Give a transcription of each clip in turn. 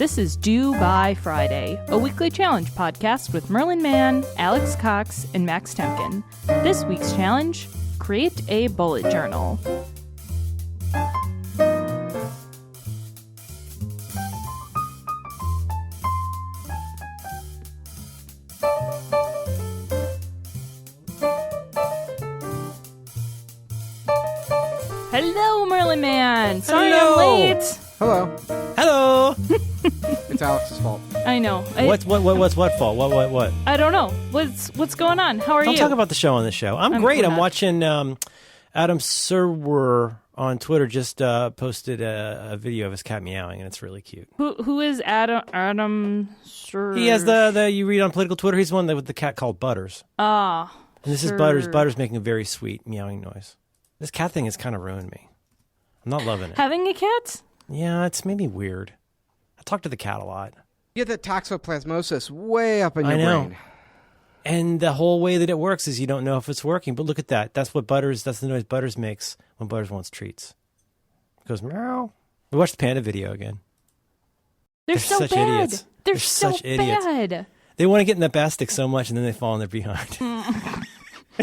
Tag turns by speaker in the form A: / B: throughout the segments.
A: This is Due By Friday, a weekly challenge podcast with Merlin Mann, Alex Cox, and Max Temkin. This week's challenge, create a bullet journal. Hello, Merlin Mann. Sorry
B: Hello.
A: I'm late.
C: Hello.
B: Hello.
C: It's Alex's fault.
A: I know.
B: What's what fault? What?
A: I don't know. What's going on? How are
B: Don't
A: you?
B: talk about the show on this show. I'm great.
A: we're
B: I'm
A: not.
B: watching Adam Serwer on Twitter just posted a video of his cat meowing, and it's really cute.
A: Who is Adam Sir?
B: He has the you read on political Twitter. He's the one with the cat called Butters.
A: Ah.
B: And this is Butters. Butters making a very sweet meowing noise. This cat thing has kind of ruined me. I'm not loving it.
A: Having a cat?
B: Yeah, it's made me weird. I talk to the cat a lot.
C: You get that toxoplasmosis way up in your
B: I know.
C: brain.
B: And the whole way that it works is you don't know if it's working. But look at that. That's the noise Butters makes when Butters wants treats. It goes meow. We watched the panda video again.
A: They're so
B: such
A: bad.
B: idiots.
A: They're
B: They're
A: so
B: such idiots.
A: bad.
B: They want to get in that basket so much, and then they fall in their behind.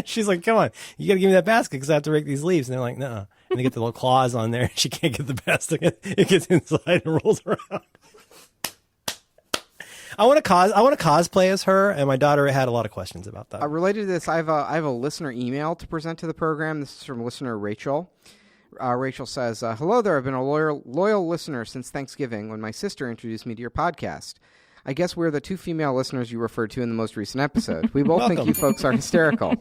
B: She's like, come on, you got to give me that basket because I have to rake these leaves. And they're like, no. And they get the little claws on there. She can't get the basket. It gets inside and rolls around. I want to cosplay as her, and my daughter had a lot of questions about that.
C: Related to this, I have a listener email to present to the program. This is from listener Rachel. Rachel says, hello there. I've been a loyal listener since Thanksgiving when my sister introduced me to your podcast. I guess we're the two female listeners you referred to in the most recent episode. We both think you folks are hysterical.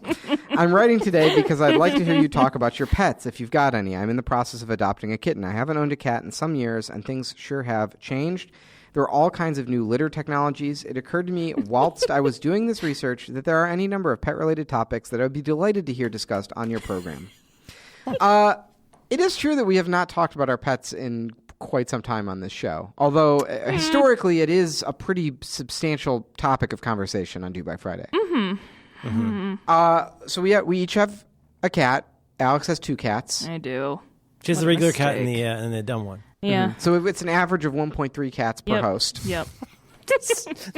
C: I'm writing today because I'd like to hear you talk about your pets, if you've got any. I'm in the process of adopting a kitten. I haven't owned a cat in some years, and things sure have changed. There are all kinds of new litter technologies. It occurred to me whilst I was doing this research that there are any number of pet-related topics that I would be delighted to hear discussed on your program. It is true that we have not talked about our pets in quite some time on this show, although historically it is a pretty substantial topic of conversation on Due By Friday. So we each have a cat. Alex has two cats.
A: I do.
B: She has
A: What
B: the
A: a
B: regular cat
A: mistake.
B: and the dumb one.
A: Yeah.
C: So it's an average of 1.3 cats per
A: Yep.
C: host.
A: Yep.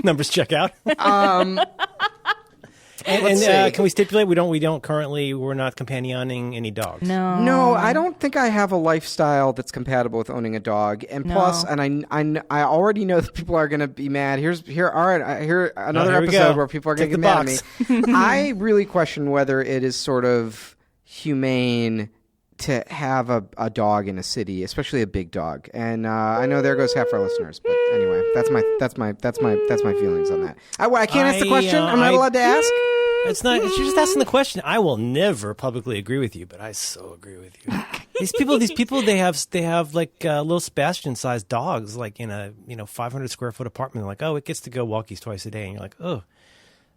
B: Numbers check out. And
C: Let's see.
B: can we stipulate we're not companioning any dogs?
C: No, I don't think I have a lifestyle that's compatible with owning a dog. And plus, and I already know that people are going to be mad. Here another
B: here we
C: episode
B: go.
C: where people are going
B: Tick
C: to
B: the
C: get mad at me. I really question whether it is sort of humane to have a dog in a city, especially a big dog. And I know there goes half our listeners, but anyway, that's my feelings on that. I can't ask the question. I'm not allowed to ask.
B: It's not. You're just asking the question. I will never publicly agree with you, but I so agree with you. These people, they have like little Sebastian-sized dogs, like in a 500 square foot apartment. They're like, oh, it gets to go walkies twice a day, and you're like, oh,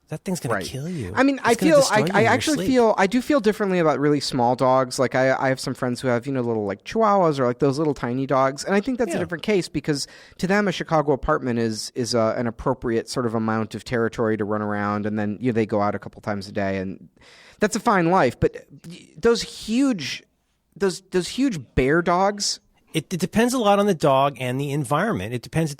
B: that thing's gonna kill you.
C: I mean,
B: It's gonna destroy you in
C: I
B: your
C: actually
B: sleep.
C: I do feel differently about really small dogs. Like I have some friends who have, little like Chihuahuas or like those little tiny dogs. And I think that's a different case because to them, a Chicago apartment is an appropriate sort of amount of territory to run around. And then, they go out a couple times a day and that's a fine life. But those huge bear dogs.
B: It depends a lot on the dog and the environment. It depends.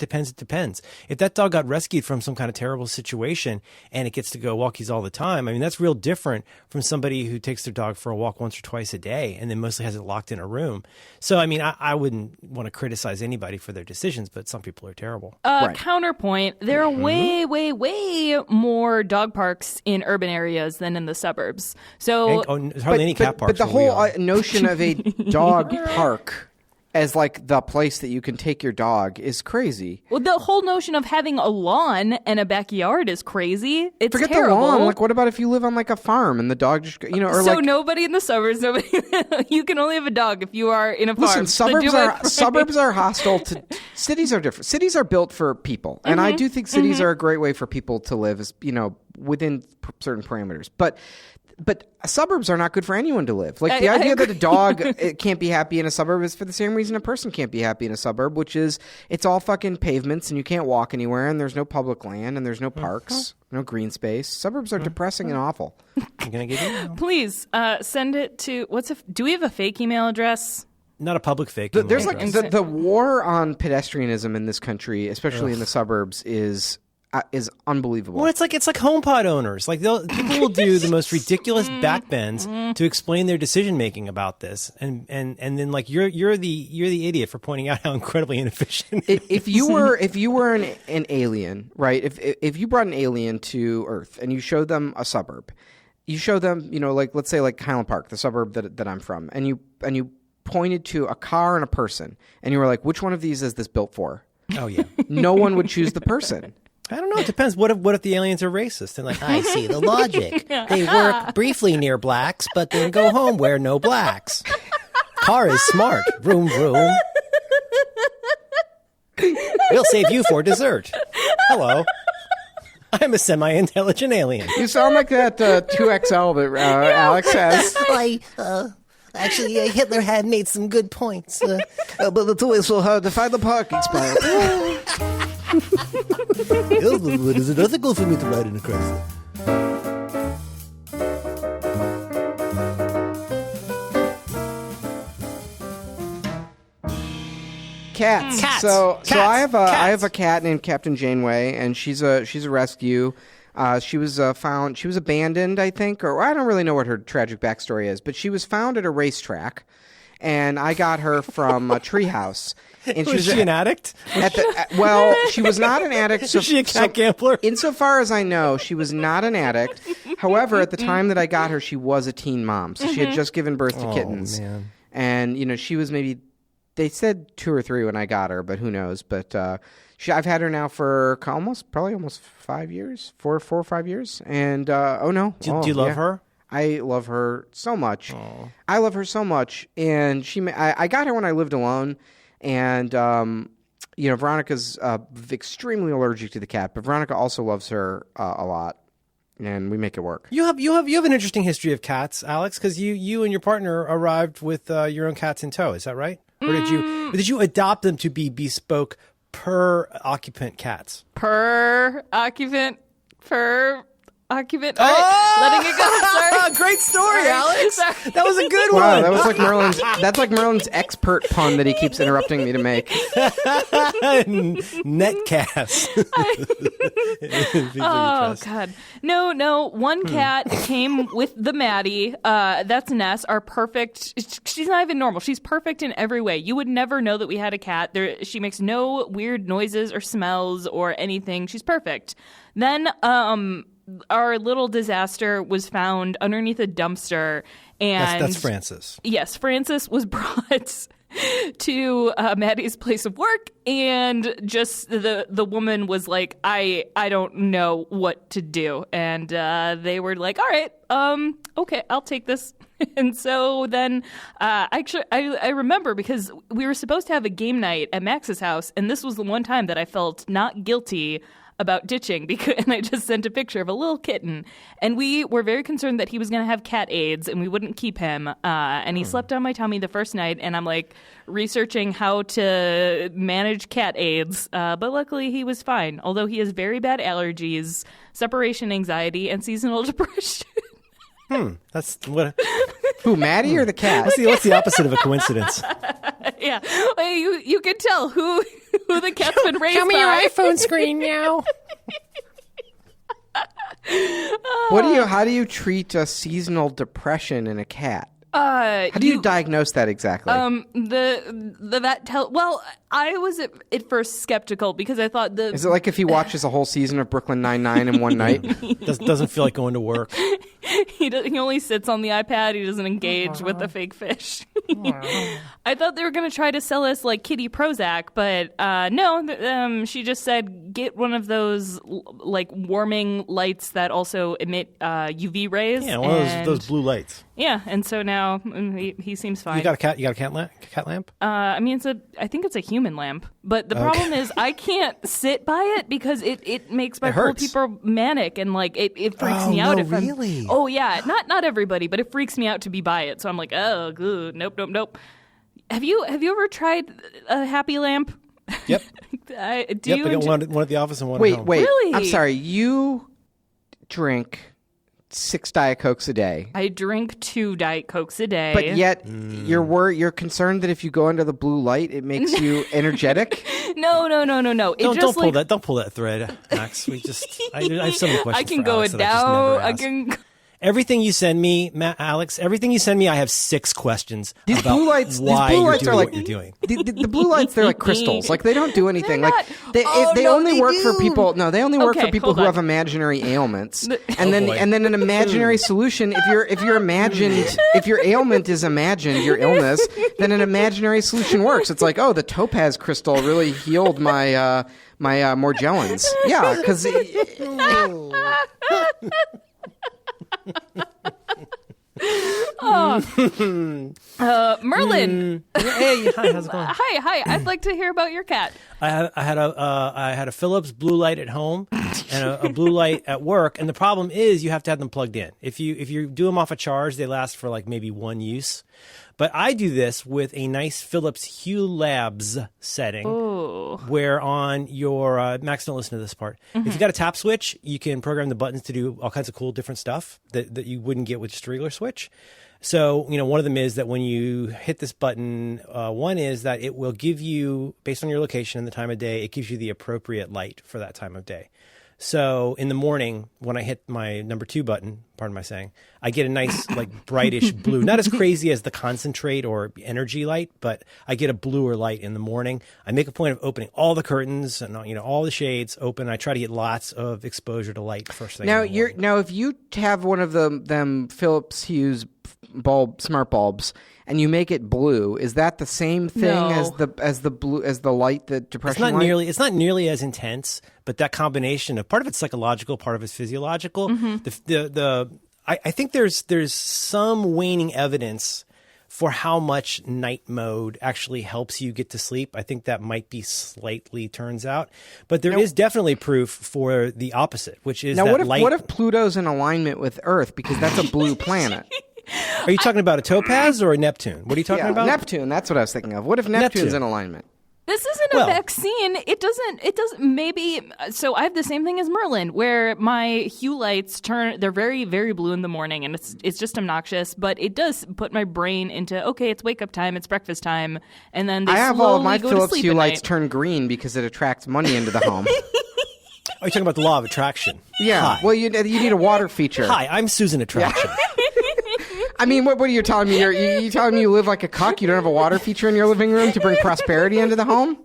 B: If that dog got rescued from some kind of terrible situation and it gets to go walkies all the time, I mean, that's real different from somebody who takes their dog for a walk once or twice a day and then mostly has it locked in a room. So, I mean, I wouldn't want to criticize anybody for their decisions, but some people are terrible.
A: Counterpoint, there are way, way, way more dog parks in urban areas than in the suburbs. So
B: There's hardly any cat parks.
C: But the
B: where we
C: whole
B: are.
C: notion of a dog park as like the place that you can take your dog is crazy.
A: well, the whole notion of having a lawn and a backyard is crazy. It's
C: Forget
A: terrible.
C: the lawn. Like, what about if you live on like a farm and the dog just, or
A: So
C: like.
A: nobody in the suburbs, you can only have a dog if you are in a farm.
C: Listen,
A: So do it.
C: suburbs are hostile to cities. Are different. Cities are built for people, and I do think cities are a great way for people to live, within certain parameters. But suburbs are not good for anyone to live. Like the idea that a dog it can't be happy in a suburb is for the same reason a person can't be happy in a suburb, which is it's all fucking pavements and you can't walk anywhere and there's no public land and there's no parks, no green space. Suburbs are depressing and awful.
B: I'm gonna give you.
A: Please send it to do we have a fake email address?
B: not a public fake.
C: There's like the war on pedestrianism in this country, especially in the suburbs, is unbelievable.
B: Well, it's like HomePod owners. Like people will do the most ridiculous backbends to explain their decision making about this, and then like you're the idiot for pointing out how incredibly inefficient.
C: If you were an alien, right? If you brought an alien to Earth and you showed them a suburb, you show them, like let's say like Highland Park, the suburb that I'm from, and you pointed to a car and a person, and you were like, which one of these is this built for?
B: Oh yeah,
C: no one would choose the person.
B: I don't know. It depends. What if the aliens are racist? And like,
D: I see the logic. They work briefly near blacks, but then go home where no blacks. Car is smart. Vroom, vroom. We'll save you for dessert.
B: hello, I'm a semi-intelligent alien.
C: You sound like that 2XL that Alex has.
D: Actually, Hitler had made some good points.
C: But it's always so hard to find the parking spot.
D: Is it ethical for me to ride in a Chrysler?
C: Cats.
B: Cats.
C: So I have a
B: Cats.
C: cat named Captain Janeway, and she's a rescue. She was found. She was abandoned, I think, or I don't really know what her tragic backstory is, but she was found at a racetrack, and I got her from a treehouse. And
B: Was she an addict?
C: Well, she was not an addict.
B: Was she a cat gambler?
C: Insofar as I know, she was not an addict. However, at the time that I got her, she was a teen mom, so she had just given birth to kittens.
B: Man.
C: And she was maybe, they said 2 or 3 when I got her, but who knows? But I've had her now for probably almost 5 years, 4 or 5 years. And
B: Do you love her?
C: I love her so much. I love her so much. And I got her when I lived alone. And, Veronica's extremely allergic to the cat, but Veronica also loves her a lot. And we make it work.
B: You have an interesting history of cats, Alex, because you and your partner arrived with your own cats in tow. Is that right? Or did you adopt them to be bespoke per occupant cats?
A: Per occupant. All right, letting it go. Sorry.
B: Great story, Alex.
A: Sorry.
B: That was a good
C: Wow,
B: one.
C: that was like Merlin's. That's like Merlin's expert pun that he keeps interrupting me to make.
B: Netcast.
A: Oh God, no! One cat came with the Maddie. That's Ness. Our perfect. She's not even normal. She's perfect in every way. You would never know that we had a cat. She makes no weird noises or smells or anything. She's perfect. Then, our little disaster was found underneath a dumpster, and
B: That's Francis.
A: Yes, Francis was brought to Maddie's place of work, and just the woman was like, I don't know what to do, and they were like, all right, okay, I'll take this. And so then actually I remember because we were supposed to have a game night at Max's house, and this was the one time that I felt not guilty about ditching, and I just sent a picture of a little kitten, and we were very concerned that he was going to have cat AIDS and we wouldn't keep him, and he slept on my tummy the first night, and I'm like researching how to manage cat AIDS, but luckily he was fine, although he has very bad allergies, separation anxiety, and seasonal depression.
B: That's what.
C: Who, Maddie or the cat?
B: What's the opposite of a coincidence?
A: Yeah, well, you can tell who the cat's been raised by.
B: iPhone screen now.
C: How do you treat a seasonal depression in a cat? How do you diagnose that exactly?
A: The vet well, I was at first skeptical because I thought
C: Is it like if he watches a whole season of Brooklyn Nine-Nine in one night?
B: Doesn't feel like going to work.
A: He only sits on the iPad. He doesn't engage with the fake fish. I thought they were going to try to sell us like kitty Prozac, but no. She just said get one of those like warming lights that emit UV rays.
B: Yeah, one of those blue lights.
A: Yeah, and so now he seems fine.
B: You got a cat? You got a cat lamp?
A: I mean, I think it's a human lamp, but the problem is I can't sit by it because it makes bipolar people manic, and like it freaks me out.
B: Really?
A: Oh yeah, not everybody, but it freaks me out to be by it. So I'm like, oh, good, nope. Have you ever tried a happy lamp?
B: Yep.
A: I
B: got one at the office and one at home.
C: Wait.
A: Really?
C: I'm sorry. You drink 6 Diet Cokes a day.
A: I drink 2 Diet Cokes a day.
C: But yet, you're concerned that if you go under the blue light, it makes you energetic.
A: No.
B: Don't pull that thread, Max. I have so many questions.
A: I can
B: for
A: go
B: Alex
A: it
B: that I just
A: down.
B: never
A: I
B: ask.
A: can.
B: Everything you send me, Alex, I have 6 questions
C: These
B: about
C: blue lights,
B: why
C: these blue
B: you're
C: lights
B: doing
C: are like
B: what you're doing.
C: The blue lights. They're like crystals. Like they don't do anything.
A: They're
C: Like
A: not.
C: they
A: Oh,
C: they
A: no,
C: only
A: they
C: work for
A: do.
C: people. No, they only work
A: Okay,
C: for people
A: hold
C: who
A: on.
C: have imaginary ailments.
B: boy.
C: And then an imaginary solution. If your ailment is imagined, your illness, then an imaginary solution works. It's like, oh, the topaz crystal really healed my Morgellons. Yeah, because.
A: Merlin.
B: Hey, hi, how's it going?
A: Hi. I'd like to hear about your cat.
B: I had a Philips blue light at home and a blue light at work, and the problem is you have to have them plugged in. If you do them off a charge, they last for like maybe one use. But I do this with a nice Philips Hue Labs setting, where on your Max, don't listen to this part. If you got a tap switch, you can program the buttons to do all kinds of cool different stuff that you wouldn't get with just a regular switch. So, one of them is that when you hit this button, one is that it will give you, based on your location and the time of day, it gives you the appropriate light for that time of day. So in the morning, when I hit my number 2 button, pardon my saying, I get a nice, like, brightish blue. Not as crazy as the concentrate or energy light, but I get a bluer light in the morning. I make a point of opening all the curtains and, all the shades open. I try to get lots of exposure to light first thing in the morning.
C: Now, if you have one of them Philips Hue smart bulbs and you make it blue, is that the same thing
A: No.
C: as the light that depression light?
B: It's not nearly as intense, but that combination of part of it's psychological, part of it's physiological. I think there's some waning evidence for how much night mode actually helps you get to sleep. I think that might be slightly turns out, but there is definitely proof for the opposite, which is that light.
C: What if Pluto's in alignment with Earth because that's a blue planet?
B: Are you talking about a topaz or a Neptune? What are you talking
C: Yeah,
B: about?
C: Neptune. That's what I was thinking of. What if Neptune's
B: Neptune.
C: in alignment?
A: This isn't a vaccine. It doesn't maybe. So I have the same thing as Merlin, where my Hue lights they're very, very blue in the morning, and it's just obnoxious, but it does put my brain into, okay, it's wake up time, it's breakfast time, and then they
C: I have
A: slowly
C: all of my
A: go to
C: Philips
A: sleep
C: Hue
A: at
C: lights
A: night.
C: turn green because it attracts money into the home.
B: Are you talking about the law of attraction?
C: Yeah.
B: Hi.
C: Well, you need a water feature.
B: Hi, I'm Susan Attraction.
C: I mean, what are you telling me? You telling me you live like a cuck? You don't have a water feature in your living room to bring prosperity into the home?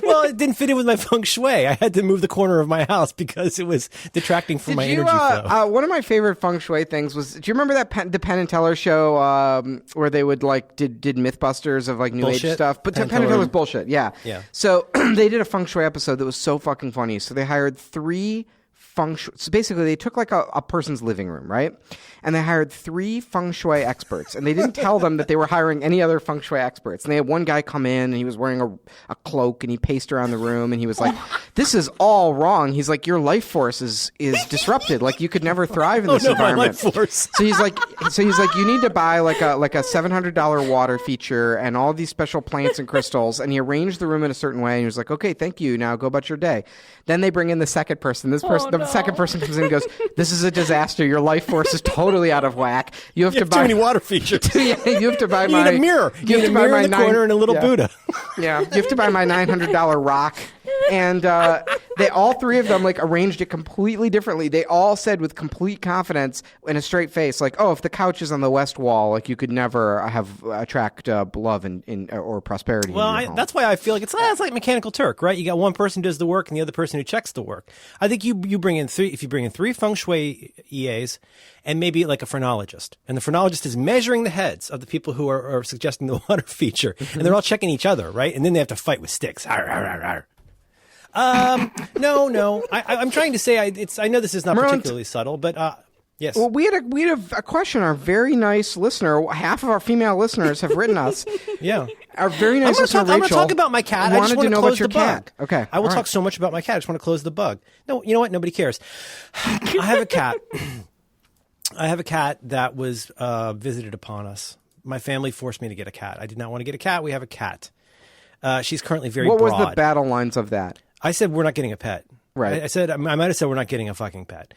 B: Well, it didn't fit in with my feng shui. I had to move the corner of my house because it was detracting from my energy flow.
C: One of my favorite feng shui things was, do you remember the Penn and Teller show where they would did Mythbusters of like New Age
B: Bullshit.
C: stuff? But
B: Penn
C: Penn and
B: Teller.
C: Teller's bullshit, yeah.
B: Yeah.
C: So they did a feng shui episode that was so fucking funny. So they hired 3 feng shui. So basically, they took like a person's living room, right? And they hired 3 feng shui experts, and they didn't tell them that they were hiring any other feng shui experts. And they had one guy come in, and he was wearing a cloak, and he paced around the room, and he was like, "This is all wrong." He's like, "Your life force is disrupted. Like you could never thrive in this
B: my
C: environment."
B: life force.
C: So he's like, you need to buy like a $700 water feature and all these special plants and crystals. And he arranged the room in a certain way. And he was like, okay, thank you. Now go about your day. Then they bring in the second person. The second person comes in and goes, "This is a disaster. Your life force is totally out of whack. You have to
B: Too
C: buy
B: many water features.
C: Yeah, you have to buy
B: You
C: my
B: need a mirror. You
C: have
B: need
C: to
B: a
C: buy
B: mirror
C: my
B: in the corner and a little
C: yeah.
B: Buddha.
C: Yeah, you have to buy my $900 rock." And they all 3 of them like arranged it completely differently. They all said with complete confidence in a straight face, like, "Oh, if the couch is on the west wall, like you could never attract love or prosperity."
B: Well,
C: in your home.
B: that's why I feel like it's like Mechanical Turk, right? You got one person who does the work and the other person who checks the work. I think you bring in 3. If you bring in 3 feng shui EAs and maybe like a phrenologist, and the phrenologist is measuring the heads of the people who are suggesting the water feature, and they're all checking each other, right? And then they have to fight with sticks. Arr, arr, arr, arr. No. I'm trying to say I know this is not
C: Merlin,
B: particularly subtle, but yes.
C: Well, we had a question. Our very nice listener, half of our female listeners have written us.
B: Yeah.
C: Our very nice listener,
B: I'm going to
C: Rachel,
B: talk about my cat. I just
C: wanted
B: want
C: to know
B: close
C: about your
B: the bug.
C: cat. Okay,
B: I will
C: all
B: talk
C: right.
B: so much about my cat. I just want to close the bug. No, you know what? Nobody cares. I have a cat. I have a cat that was visited upon us. My family forced me to get a cat. I did not want to get a cat. We have a cat. She's currently very
C: What
B: broad.
C: was the battle lines of that?
B: I said we're not getting a pet.
C: Right.
B: I said I might have said we're not getting a fucking pet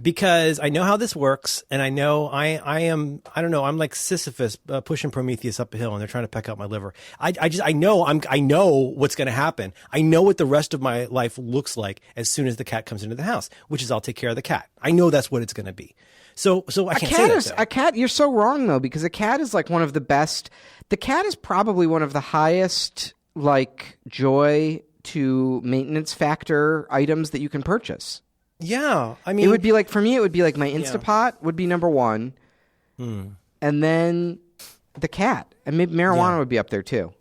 B: because I know how this works, and I know I am. I don't know. I'm like Sisyphus pushing Prometheus up a hill, and they're trying to peck out my liver. I know what's going to happen. I know what the rest of my life looks like as soon as the cat comes into the house, which is I'll take care of the cat. I know that's what it's going to be. So I can't say that. Though.
C: A cat. You're so wrong though, because a cat is like one of the best. The cat is probably one of the highest like joy to maintenance factor items that you can purchase.
B: Yeah, I mean,
C: it would be like for me. It would be like my Instapot would be number one, and then the cat, and maybe marijuana would be up there too.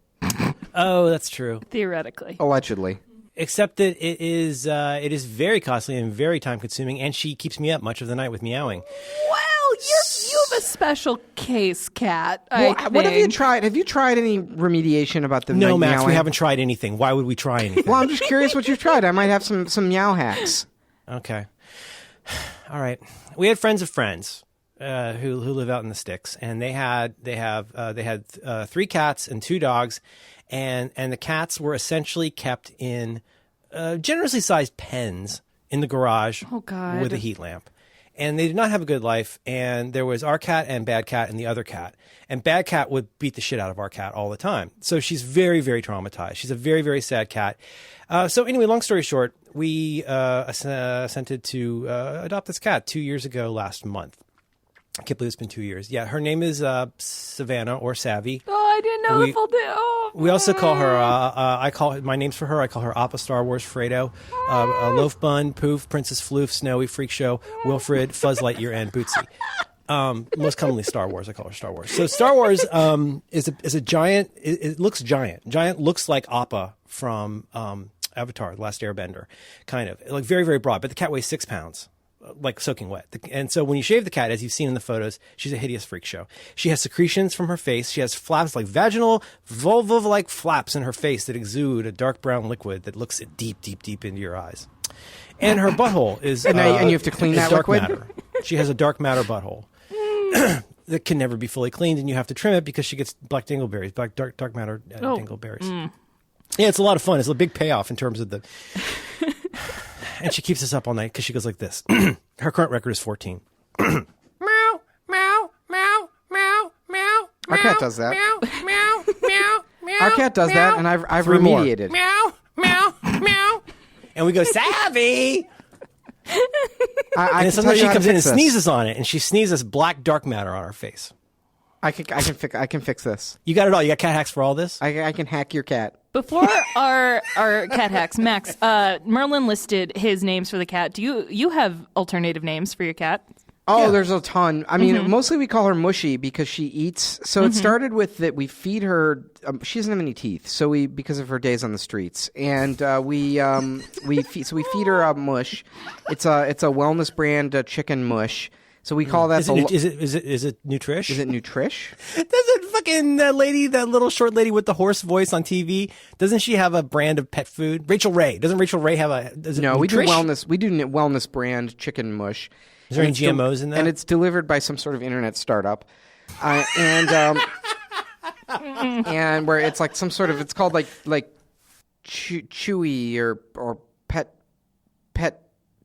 B: Oh, that's true.
A: Theoretically.
C: Allegedly.
B: Except that it is very costly and very time consuming, and she keeps me up much of the night with meowing.
A: Well, you have a special case, cat.
C: What have you tried? Have you tried any remediation about the
B: No, Max,
C: meowing?
B: we haven't tried anything. Why would we try anything?
C: Well, I'm just curious what you've tried. I might have some meow hacks.
B: Okay. All right. We had friends of friends who live out in the sticks, and they had 3 cats and 2 dogs, and the cats were essentially kept in generously sized pens in the garage with a heat lamp. And they did not have a good life. And there was our cat and Bad Cat and the other cat. And Bad Cat would beat the shit out of our cat all the time. So she's very, very traumatized. She's a very, very sad cat. So anyway, long story short, we assented to adopt this cat 2 years ago last month. I can't believe it's been 2 years. Yeah, her name is Savannah or Savvy.
A: Oh, I didn't know the full name. Oh.
B: We also call her, my name's for her, I call her Appa Star Wars Fredo, Loaf Bun, Poof, Princess Floof, Snowy, Freak Show, Wilfred, Fuzz Lightyear, and Bootsy. Most commonly Star Wars, I call her Star Wars. So Star Wars is a giant, it looks giant. Giant looks like Appa from Avatar, The Last Airbender, kind of. Like very, very broad, but the cat weighs 6 pounds. Like soaking wet. And so when you shave the cat, as you've seen in the photos, she's a hideous freak show. She has secretions from her face. She has flaps, like vaginal, vulva-like flaps in her face that exude a dark brown liquid that looks deep, deep, deep into your eyes. And her butthole is
C: and you have to clean that
B: dark
C: liquid?
B: Matter. She has a dark matter butthole that can never be fully cleaned, and you have to trim it because she gets black dingleberries, dark matter dingleberries. Yeah, it's a lot of fun. It's a big payoff in terms of the... And she keeps us up all night because she goes like this. Her current record is 14. Meow, meow, meow, meow, meow.
C: Our cat does that.
B: Meow, meow, meow, meow.
C: Our cat does that, and I've
B: 3 more.
C: remediated.
B: Meow, meow, meow. And we go, Savvy! And sometimes she comes in and sneezes on it, and she sneezes black dark matter on her face.
C: I can fix this.
B: You got it all. You got cat hacks for all this?
C: I can hack your cat.
A: Before our cat hacks, Max, Merlin listed his names for the cat. Do you have alternative names for your cat?
C: Oh, there's a ton. I mean, mostly we call her Mushy because she eats. So it started with that we feed her. She doesn't have any teeth, so because of her days on the streets, and we feed her mush. It's a wellness brand chicken mush. So we call that
B: Is it Nutrish?
C: Is it Nutrish?
B: Doesn't fucking that little short lady with the hoarse voice on TV, doesn't she have a brand of pet food? Rachel Ray. Doesn't Rachel Ray have a...
C: No, we do wellness. We do wellness brand chicken mush.
B: Is there any GMOs in that?
C: And it's delivered by some sort of internet startup. And where it's like some sort of... It's called like Chewy or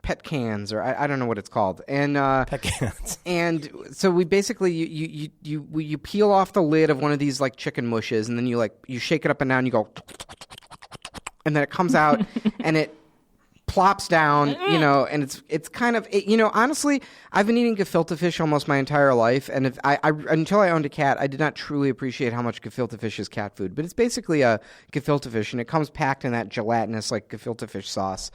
C: pet cans, or I don't know what it's called, and
B: pet cans.
C: And so we basically you peel off the lid of one of these like chicken mushes, and then you shake it up and down, you go, and then it comes out, and it plops down, and it's kind of honestly, I've been eating gefilte fish almost my entire life, and if I until I owned a cat, I did not truly appreciate how much gefilte fish is cat food, but it's basically a gefilte fish, and it comes packed in that gelatinous like gefilte fish sauce.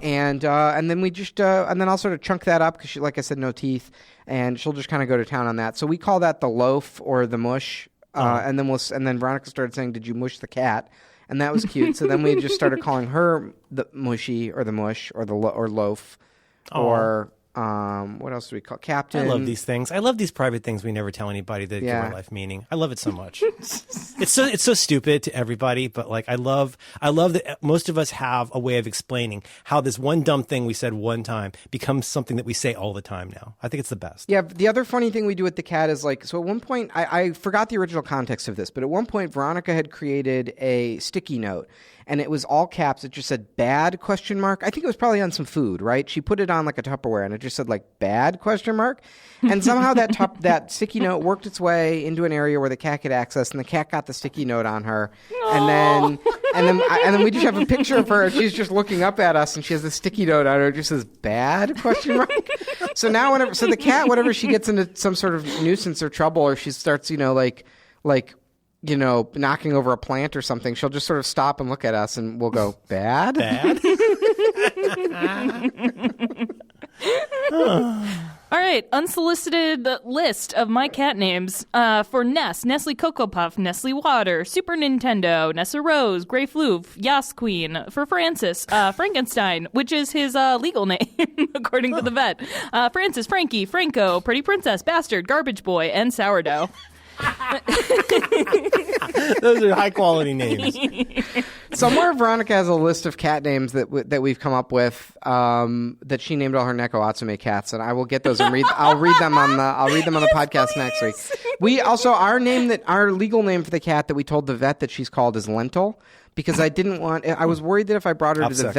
C: And then we just and then I'll sort of chunk that up because, like I said, no teeth, and she'll just kind of go to town on that. So we call that the loaf or the mush. And then Veronica started saying, "Did you mush the cat?" And that was cute. So then we just started calling her the mushy or the mush or the or loaf or What else do we call Captain?
B: I love these things. I love these private things we never tell anybody that give our life meaning. I love it so much. It's so stupid to everybody, but like I love that most of us have a way of explaining how this one dumb thing we said one time becomes something that we say all the time now. I think it's the best.
C: Yeah, the other funny thing we do with the cat is like, so at one point, I forgot the original context of this, but at one point Veronica had created a sticky note, and it was all caps. It just said "bad?" I think it was probably on some food, right? She put it on like a Tupperware, and it just said like "bad?" And somehow that sticky note worked its way into an area where the cat could access, and the cat got the sticky note on her. And then we just have a picture of her, and she's just looking up at us, and she has the sticky note on her. It just says "bad?" So now the cat, whenever she gets into some sort of nuisance or trouble, or she starts, knocking over a plant or something, she'll just sort of stop and look at us, and we'll go, "Bad?"
B: Bad?
A: All right, unsolicited list of my cat names for Ness, Nestle Cocoa Puff, Nestle Water, Super Nintendo, Nessa Rose, Grey Floof, Yas Queen. For Francis, Frankenstein, which is his legal name, according to the vet. Francis, Frankie, Franco, Pretty Princess, Bastard, Garbage Boy, and Sourdough.
B: Those are high quality names.
C: Somewhere Veronica has a list of cat names that we've come up with that she named all her Neko Atsume cats, and I will get those and I'll read them on the podcast next week. We also our legal name for the cat that we told the vet that she's called is Lentil, because I was worried that if I brought her to the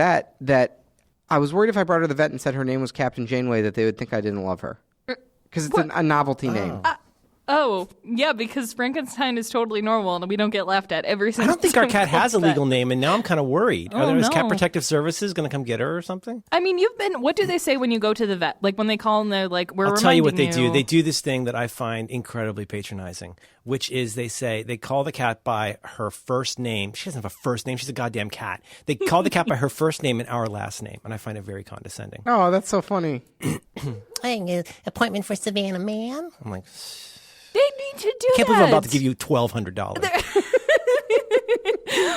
C: vet and said her name was Captain Janeway, that they would think I didn't love her, because it's a novelty name.
A: Oh, yeah, because Frankenstein is totally normal and we don't get laughed at every single
B: I don't think our cat has a legal name, and now I'm kind of worried. Is Cat Protective Services going to come get her or something?
A: I mean, what do they say when you go to the vet? Like when they call and they're like,
B: I'll tell you what they do. They do this thing that I find incredibly patronizing, which is they call the cat by her first name. She doesn't have a first name. She's a goddamn cat. They call the cat by her first name and our last name, and I find it very condescending.
C: Oh, that's so funny.
D: Appointment for Savannah Man.
B: I'm like...
A: They need to do
B: I can't believe I'm about to give you $1,200.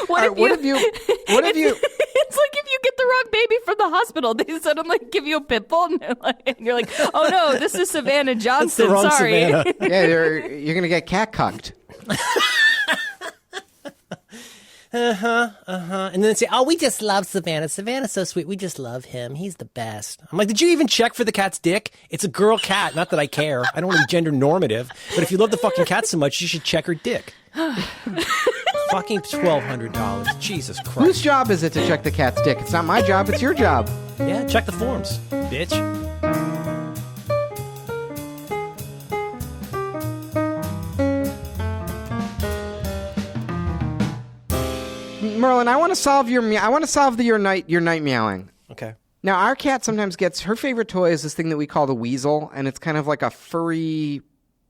C: What if you?
A: It's like if you get the wrong baby from the hospital, they suddenly give you a pit bull, and you're like, "Oh no, this is Savannah Johnson."
B: That's the wrong
A: Sorry.
B: Savannah.
C: Yeah, you're gonna get cat cucked.
B: And then say, "Oh, we just love Savannah. Savannah's so sweet. We just love him. He's the best." I'm like, "Did you even check for the cat's dick? It's a girl cat. Not that I care. I don't want to be gender normative. But if you love the fucking cat so much, you should check her dick." Fucking $1,200. Jesus Christ.
C: Whose job is it to check the cat's dick? It's not my job. It's your job.
B: Yeah, check the forms, bitch.
C: Merlin, I want to solve your night meowing.
B: Okay.
C: Now, our cat sometimes gets her favorite toy is this thing that we call the weasel, and it's kind of like a furry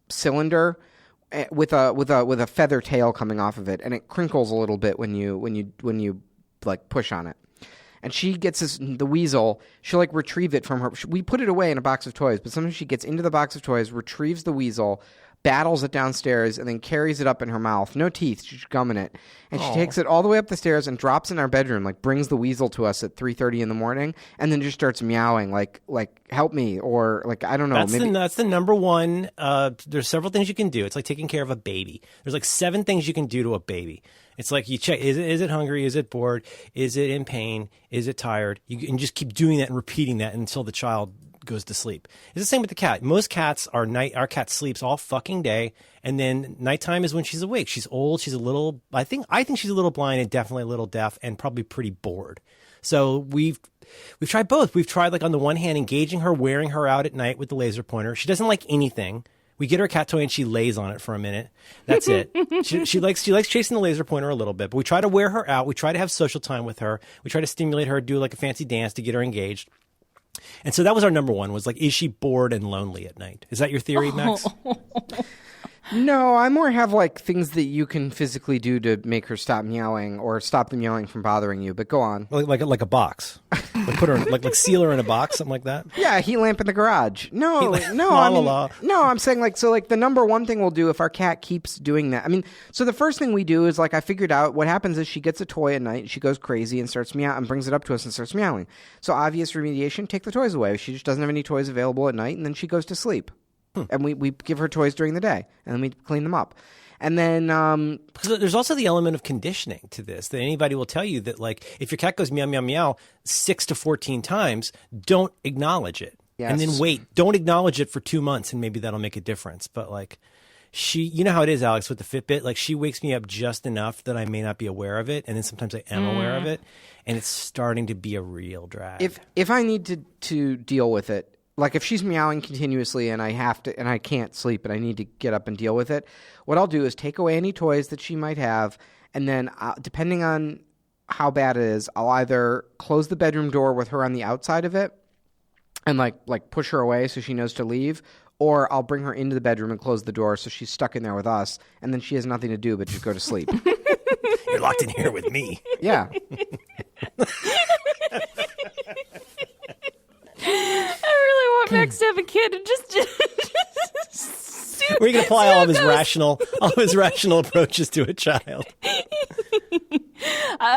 C: cylinder with a feather tail coming off of it, and it crinkles a little bit when you like push on it. And she gets the weasel. She'll like retrieve it from her. We put it away in a box of toys, but sometimes she gets into the box of toys, retrieves the weasel, battles it downstairs, and then carries it up in her mouth. No teeth. She's gumming it. And she takes it all the way up the stairs and drops in our bedroom, like brings the weasel to us at 3:30 in the morning, and then just starts meowing like help me, or like, I don't know.
B: That's the number one. There's several things you can do. It's like taking care of a baby. There's like 7 things you can do to a baby. It's like you check, is it hungry? Is it bored? Is it in pain? Is it tired? You can just keep doing that and repeating that until the child goes to sleep. It's the same with the cat. Most cats our cat sleeps all fucking day, and then nighttime is when she's awake. She's old. She's a little, I think she's a little blind and definitely a little deaf and probably pretty bored. So we've tried both. We've tried, like, on the one hand, engaging her, wearing her out at night with the laser pointer. She doesn't like anything. We get her a cat toy and she lays on it for a minute. That's it. She likes chasing the laser pointer a little bit, but we try to wear her out. We try to have social time with her. We try to stimulate her, do like a fancy dance to get her engaged. And so that was our number one, was like, is she bored and lonely at night? Is that your theory, Max?
C: No, I more have like things that you can physically do to make her stop meowing or stop the meowing from bothering you. But go on.
B: Like a box. Like put her like seal her in a box, something like that.
C: Yeah, a heat lamp in the garage. No,
B: La
C: I
B: la
C: mean,
B: la.
C: no, I'm saying like the number one thing we'll do if our cat keeps doing that. I mean, so the first thing we do is like I figured out what happens is she gets a toy at night, she goes crazy and starts meow and brings it up to us and starts meowing. So obvious remediation, take the toys away. She just doesn't have any toys available at night, and then she goes to sleep. And we give her toys during the day, and then we clean them up. And then
B: Because there's also the element of conditioning to this, that anybody will tell you that, like, if your cat goes meow, meow, meow 6 to 14 times, don't acknowledge it.
C: Yes.
B: And then wait. Don't acknowledge it for 2 months, and maybe that'll make a difference. But, like, you know how it is, Alex, with the Fitbit? Like, she wakes me up just enough that I may not be aware of it, and then sometimes I am aware of it, and it's starting to be a real drag.
C: if I need to deal with it, like if she's meowing continuously and I can't sleep and I need to get up and deal with it, what I'll do is take away any toys that she might have, and then depending on how bad it is, I'll either close the bedroom door with her on the outside of it and like push her away so she knows to leave, or I'll bring her into the bedroom and close the door so she's stuck in there with us, and then she has nothing to do but just go to sleep.
B: You're locked in here with me.
C: Yeah.
A: I really want Max to have a kid and just
B: We're going to apply all of his rational approaches to a child.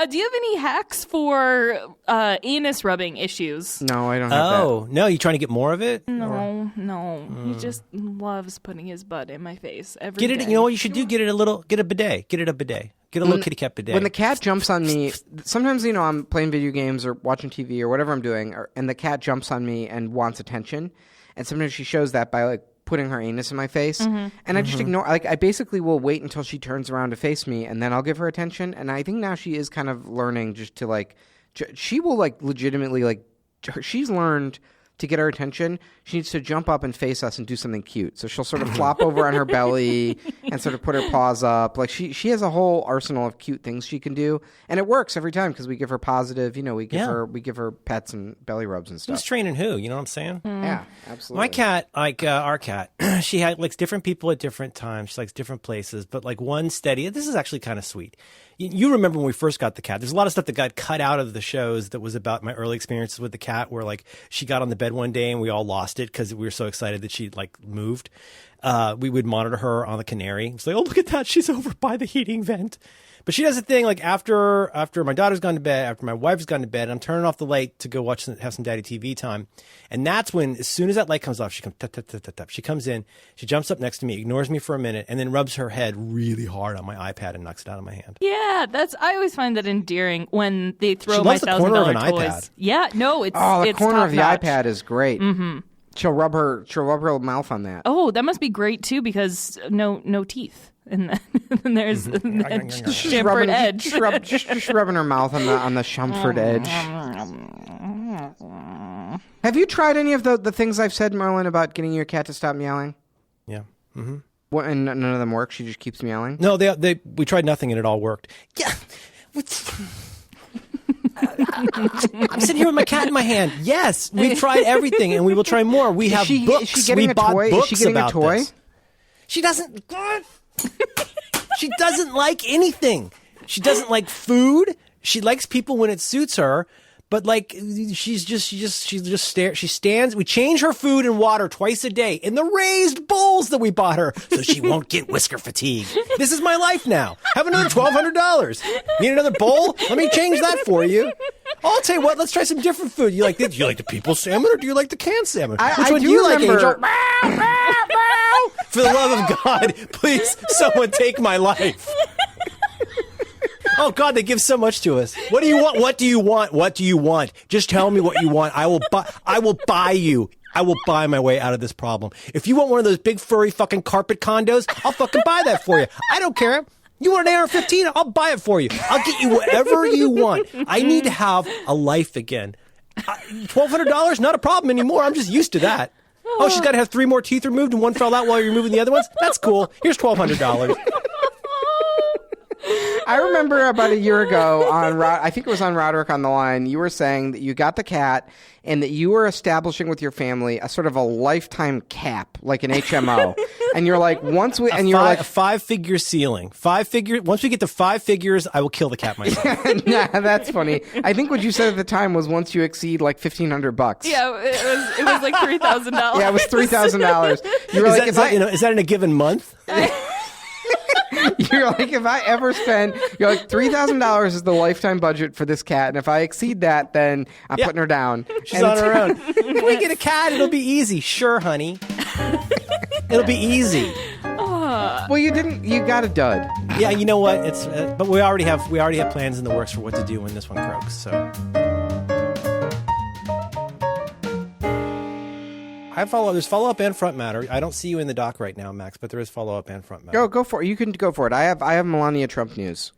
A: Do you have any hacks for anus rubbing issues?
C: No, I don't have that.
B: Oh, no, you trying to get more of it?
A: No. He just loves putting his butt in my face every
B: Get it.
A: day.
B: You know what you should do? Get a bidet. Get a little kitty cat bidet.
C: When the cat jumps on me, sometimes, I'm playing video games or watching TV or whatever I'm doing, and the cat jumps on me and wants attention. And sometimes she shows that by like putting her anus in my face. And I just ignore, like I basically will wait until she turns around to face me, and then I'll give her attention. And I think now she is kind of learning just to like, she will like legitimately like, she's learned to get our attention, she needs to jump up and face us and do something cute. So she'll sort of flop over on her belly and sort of put her paws up. Like she has a whole arsenal of cute things she can do, and it works every time because we give her positive. We give her pets and belly rubs and stuff.
B: Who's training who? You know what I'm saying?
C: Yeah, absolutely.
B: My cat, like our cat, she likes different people at different times. She likes different places, but like one steady. This is actually kind of sweet. You remember when we first got the cat? There's a lot of stuff that got cut out of the shows that was about my early experiences with the cat, where like she got on the bed one day and we all lost it because we were so excited that she like moved. We would monitor her on the canary. It's like, oh, look at that, she's over by the heating vent. But she does a thing like after my daughter's gone to bed, after my wife's gone to bed, I'm turning off the light to go have some daddy TV time. And that's when, as soon as that light comes off, she comes tap, tap, tap, tap, tap. She comes in, she jumps up next to me, ignores me for a minute, and then rubs her head really hard on my iPad and knocks it out of my hand.
A: Yeah, I always find that endearing when they throw
B: She
A: my
B: loves the corner of
A: $1,000
B: an
A: toys.
B: iPad.
A: Yeah, no, it's
C: the
A: it's
C: corner of the
A: top-notch.
C: iPad is great. Mm-hmm. She'll rub her mouth on that.
A: Oh, that must be great too because no teeth. And then there's the chamfered edge.
C: Just rubbing her mouth on the chamfered edge. Have you tried any of the things I've said, Marlon, about getting your cat to stop meowing?
B: Yeah. Mm-hmm.
C: What, and none of them work? She just keeps meowing?
B: No, we tried nothing and it all worked. Yeah. I'm sitting here with my cat in my hand. Yes, we've tried everything and we will try more. We have books.
C: Is she getting
B: we
C: a
B: bought
C: toy?
B: books
C: Is she getting
B: about
C: a toy?
B: this. She doesn't. She doesn't like anything. She doesn't like food. She likes people when it suits her. But like she stands. We change her food and water twice a day in the raised bowls that we bought her, so she won't get whisker fatigue. This is my life now. Have another $1,200. Need another bowl? Let me change that for you. I'll tell you what. Let's try some different food. You like this? Do you like the people salmon or do you like the canned salmon? Which one do you like, Angel? For the love of God, please, someone take my life. Oh, God, they give so much to us. What do you want? What do you want? What do you want? Just tell me what you want. I will buy you. I will buy my way out of this problem. If you want one of those big furry fucking carpet condos, I'll fucking buy that for you. I don't care. You want an AR-15? I'll buy it for you. I'll get you whatever you want. I need to have a life again. $1,200? Not a problem anymore. I'm just used to that. Oh, she's got to have 3 more teeth removed and one fell out while you're removing the other ones? That's cool. Here's $1,200.
C: I remember about a year ago I think it was on Roderick on the Line, you were saying that you got the cat and that you were establishing with your family a sort of a lifetime cap, like an HMO. And you're like, once we, and
B: a
C: you're like,
B: a 5-figure ceiling. 5 figure. Once we get to 5 figures, I will kill the cat myself.
C: nah, that's funny. I think what you said at the time was once you exceed like $1,500.
A: Yeah, it was like $3,000.
C: Yeah, it was $3,000. You were like,
B: Is that in a given month?
C: you're like, if I ever spend, you're like, $3,000 is the lifetime budget for this cat, and if I exceed that, then I'm putting her down.
B: She's on her own. When we get a cat, it'll be easy. Sure, honey. It'll be easy.
C: Well, you got a dud.
B: Yeah, you know what? It's but we already have plans in the works for what to do when this one croaks. So there's follow up and front matter. I don't see you in the doc right now, Max, but there is follow up and front matter.
C: Go for it. You can go for it. I have Melania Trump news.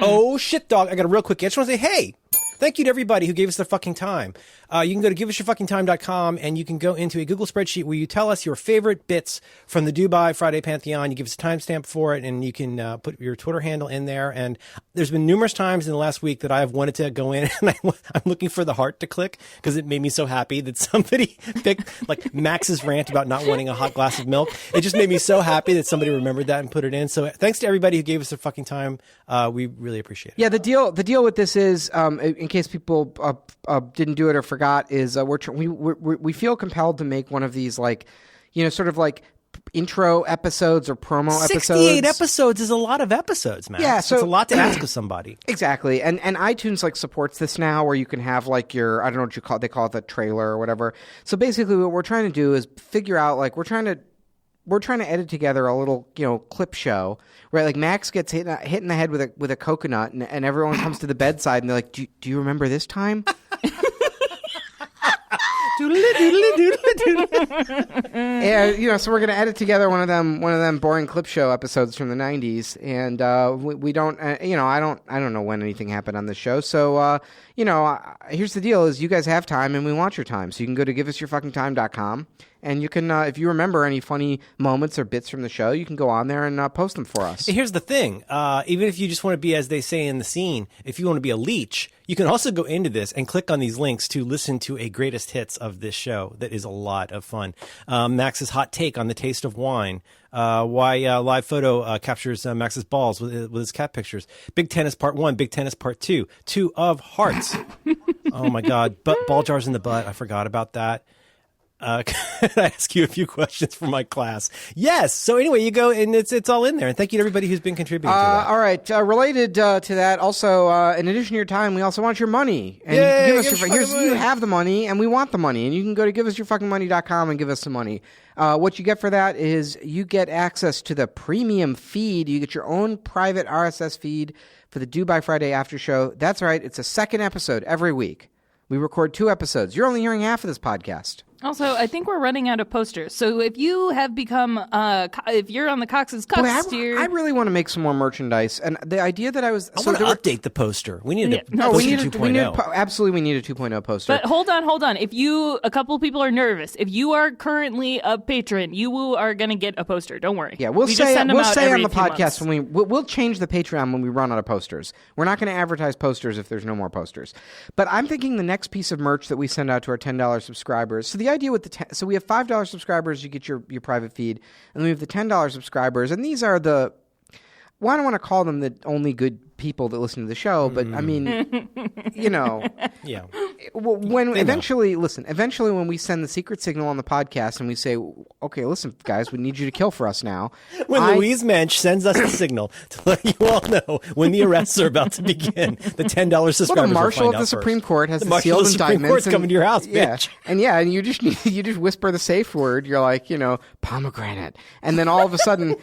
B: Oh shit, dog! I got a real quick. I just want to say, hey. Thank you to everybody who gave us their fucking time. You can go to giveusyourfuckingtime.com and you can go into a Google spreadsheet where you tell us your favorite bits from the Dubai Friday Pantheon. You give us a timestamp for it, and you can put your Twitter handle in there. And there's been numerous times in the last week that I've wanted to go in and I'm looking for the heart to click because it made me so happy that somebody picked like Max's rant about not wanting a hot glass of milk. It just made me so happy that somebody remembered that and put it in. So thanks to everybody who gave us their fucking time. We really appreciate it.
C: Yeah, the deal with this is, in case people didn't do it or forgot, is we feel compelled to make one of these, like, you know, sort of like intro episodes or promo episodes.
B: 68 episodes is a lot of episodes, man.
C: Yeah, so
B: it's a lot to ask of somebody.
C: Exactly. And iTunes like supports this now, where you can have like your, I don't know what you call it, they call it the trailer or whatever. So basically what we're trying to do is figure out, like, we're trying to edit together a little, you know, clip show where like Max gets hit in the head with a coconut, and everyone comes to the bedside and they're like, do you remember this time? And you know, so we're gonna edit together one of them boring clip show episodes from the 90s, and we don't, you know, I don't know when anything happened on this show, so you know, here's the deal: is you guys have time, and we want your time, so you can go to giveusyourfuckingtime.com. And you can, if you remember any funny moments or bits from the show, you can go on there and post them for us.
B: Here's the thing. Even if you just want to be, as they say in the scene, if you want to be a leech, you can also go into this and click on these links to listen to a greatest hits of this show. That is a lot of fun. Max's hot take on the taste of wine. Why live photo captures Max's balls with his cat pictures. Big Tennis Part 1, Big Tennis Part 2. 2 of Hearts. Oh, my God. Ball jars in the butt. I forgot about that. Can I ask you a few questions for my class? Yes. So anyway, you go and it's all in there. And thank you to everybody who's been contributing to that.
C: All right. Related to that, also, in addition to your time, we also want your money. And
B: Yay,
C: give us
B: give
C: your
B: us money.
C: You have the money, and we want the money. And you can go to giveusyourfuckingmoney.com and give us some money. What you get for that is you get access to the premium feed. You get your own private RSS feed for the Dubai Friday after show. That's right. It's a second episode every week. We record 2 episodes. You're only hearing half of this podcast.
A: Also, I think we're running out of posters. So if you have become, if you're on the Cox's Cups tier,
C: I really want to make some more merchandise. And the idea that I was...
B: I want to update the poster. We need a
C: we
B: poster
C: need
B: 2.0.
C: absolutely, we need a 2.0 poster.
A: But hold on. If a couple people are nervous, if you are currently a patron, you are going to get a poster. Don't worry.
C: Yeah, we'll say on the podcast
A: when
C: we'll change the Patreon when we run out of posters. We're not going to advertise posters if there's no more posters. But I'm thinking the next piece of merch that we send out to our $10 subscribers. So the idea with so we have $5 subscribers, you get your private feed, and we have the $10 subscribers, and these are the, well, I don't want to call them the only good people that listen to the show, but I mean, you know,
B: Yeah.
C: when eventually when we send the secret signal on the podcast and we say, okay, listen, guys, we need you to kill for us now.
B: When Louise Mensch sends us the signal to let you all know when the arrests are about to begin, the $10 subscribers
C: the marshal
B: will
C: of
B: find
C: the
B: out
C: Supreme
B: first.
C: Court has
B: the
C: the
B: marshal
C: sealed
B: of the Supreme
C: indictments.
B: Court's coming to your house, bitch.
C: And you just whisper the safe word. You're like, you know, pomegranate, and then all of a sudden,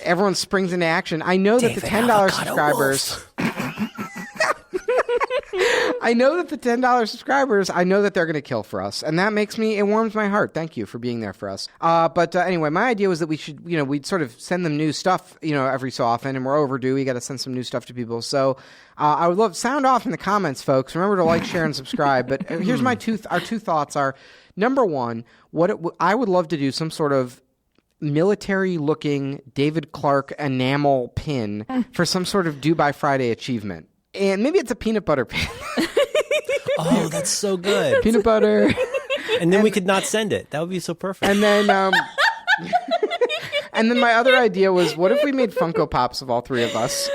C: everyone springs into action. I know that the $10 subscribers. I know that the $10 subscribers, I know that they're going to kill for us. And that makes me, it warms my heart. Thank you for being there for us. But anyway, my idea was that we should, you know, we'd sort of send them new stuff, you know, every so often. And we're overdue. We got to send some new stuff to people. So I would love, sound off in the comments, folks. Remember to like, share, and subscribe. But here's our two thoughts are, number one, I would love to do some sort of military-looking David Clark enamel pin for some sort of Dubai Friday achievement. And maybe it's a peanut butter pin.
B: Oh, that's so good.
C: Peanut butter.
B: And then we could not send it. That would be so perfect.
C: And then And then my other idea was, what if we made Funko Pops of all three of us?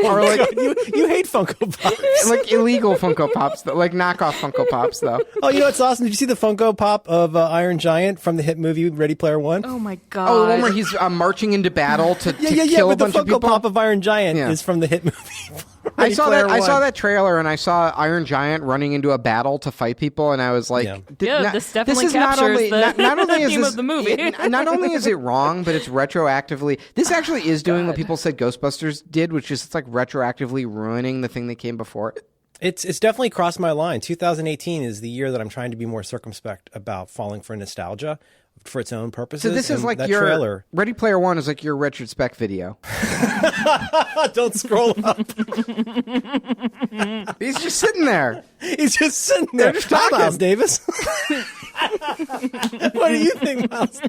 C: Or like
B: you hate Funko Pops.
C: like illegal Funko Pops, though, like knockoff Funko Pops, though.
B: Oh, you know what's awesome? Did you see the Funko Pop of Iron Giant from the hit movie Ready Player One?
A: Oh my god!
C: Oh, the one where he's marching into battle to
B: Yeah.
C: kill a
B: But the
C: bunch of
B: Funko
C: people.
B: Pop of Iron Giant
C: Yeah.
B: is from the hit movie.
C: I saw
B: Ready
C: that.
B: Player
C: I saw
B: One.
C: that trailer, and I saw Iron Giant running into a battle to fight people, and I was like,
B: Yeah.
A: This definitely
C: is not
A: captures
C: only
A: the
C: not only is
A: theme
C: this
A: of the movie.
C: not only is it wrong, but it's retroactively. This actually is doing what people said Ghostbusters did, which is it's like retroactively ruining the thing that came before it.
B: It's definitely crossed my line. 2018 is the year that I'm trying to be more circumspect about falling for nostalgia for its own purposes.
C: So this is
B: and
C: like
B: that
C: your
B: trailer.
C: Ready Player One is like your Richard Speck video.
B: Don't scroll up.
C: He's just sitting there.
B: He's just sitting there.
C: just
B: Hi,
C: talking.
B: Miles Davis. What do you think, Miles?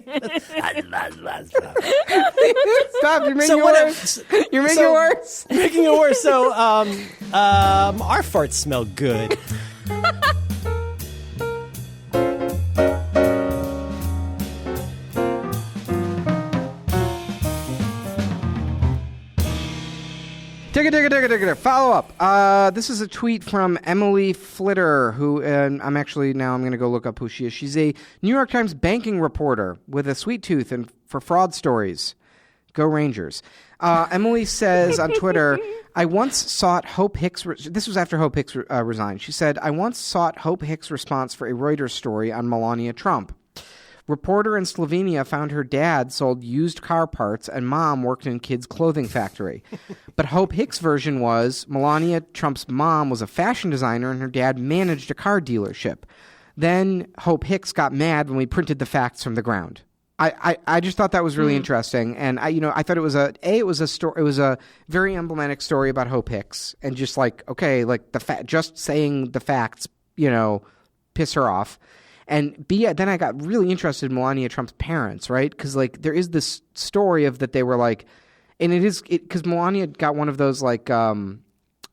C: Stop! You're making
B: So
C: it
B: what?
C: worse. You're making it worse.
B: Making it worse. So, our farts smell good.
C: Digga. Follow up. This is a tweet from Emily Flitter, who I'm going to go look up who she is. She's a New York Times banking reporter with a sweet tooth and for fraud stories. Go Rangers. Emily says on Twitter, I once sought Hope Hicks. This was after Hope Hicks resigned. She said, I once sought Hope Hicks' response for a Reuters story on Melania Trump. Reporter in Slovenia found her dad sold used car parts and mom worked in kids' clothing factory. But Hope Hicks' version was Melania Trump's mom was a fashion designer and her dad managed a car dealership. Then Hope Hicks got mad when we printed the facts from the ground. I just thought that was really interesting, and I thought it was a very emblematic story about Hope Hicks, and just like just saying the facts, piss her off. And then I got really interested in Melania Trump's parents, right? Because like there is this story of that they were like, and because Melania got one of those like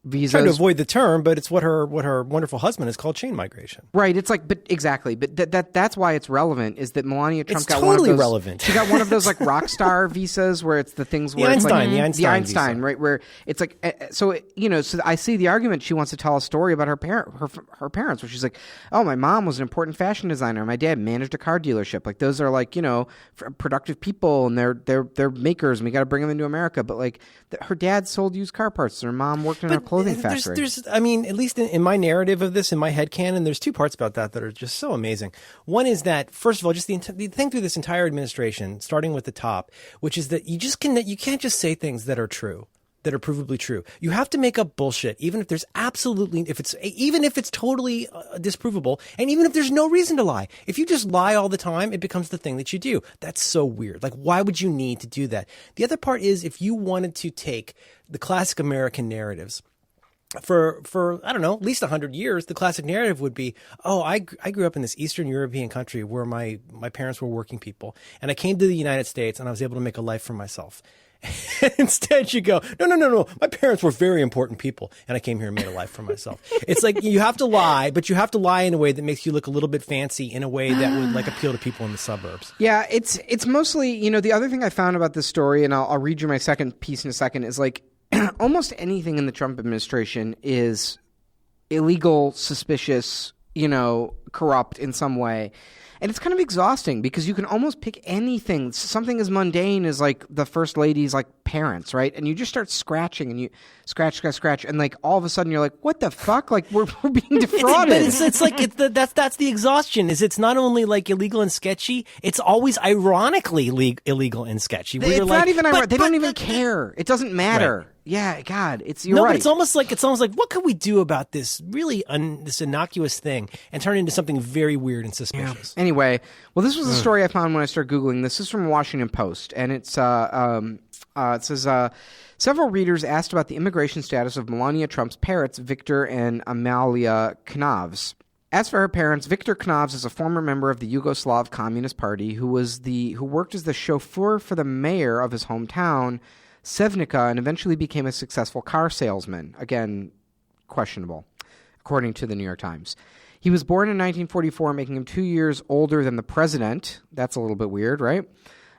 C: visas.
B: Trying to avoid the term, but it's what her wonderful husband is called chain migration.
C: Right. It's like, but exactly. But that's why it's relevant is that Melania Trump
B: It's
C: got
B: totally
C: one of those.
B: relevant.
C: She got one of those like rock star visas where it's the things where it's
B: Einstein,
C: like
B: the Einstein visa.
C: right? Where it's like, so I see the argument. She wants to tell a story about her parents, where she's like, oh, my mom was an important fashion designer. My dad managed a car dealership. Like those are like, productive people and they're makers and we got to bring them into America. But like her dad sold used car parts and her mom worked in a clothing factory.
B: I mean, at least in my narrative of this, in my headcanon, there's two parts about that are just so amazing. One is that, first of all, just the thing through this entire administration, starting with the top, which is that you can't just say things that are true, that are provably true. You have to make up bullshit, even if it's totally disprovable, and even if there's no reason to lie. If you just lie all the time, it becomes the thing that you do. That's so weird. Like, why would you need to do that? The other part is if you wanted to take the classic American narratives, for I don't know, at least 100 years, the classic narrative would be, oh, I grew up in this Eastern European country where my parents were working people, and I came to the United States and I was able to make a life for myself. Instead, you go, no. My parents were very important people, and I came here and made a life for myself. It's like you have to lie, but you have to lie in a way that makes you look a little bit fancy, in a way that would like appeal to people in the suburbs.
C: Yeah, it's mostly, the other thing I found about this story, and I'll read you my second piece in a second, is like almost anything in the Trump administration is illegal, suspicious, corrupt in some way. And it's kind of exhausting because you can almost pick anything, something as mundane as like the first lady's like parents, right? And you just start scratching and you scratch, and like all of a sudden you're like, what the fuck? Like we're being defrauded.
B: It's like that's the exhaustion. Is it's not only like illegal and sketchy, it's always ironically illegal and sketchy.
C: It's not even ironic. They don't even care. It doesn't matter. Right. Yeah, God, you're right.
B: But it's almost like what could we do about this really this innocuous thing and turn it into something very weird and suspicious?
C: Yeah. Anyway, well, this was a story I found when I started Googling. This is from Washington Post, and it says several readers asked about the immigration status of Melania Trump's parents, Victor and Amalia Knavs. As for her parents, Victor Knavs is a former member of the Yugoslav Communist Party who worked as the chauffeur for the mayor of his hometown, Sevnica, and eventually became a successful car salesman. Again, questionable, according to the New York Times. He was born in 1944, making him 2 years older than the president. That's a little bit weird, right?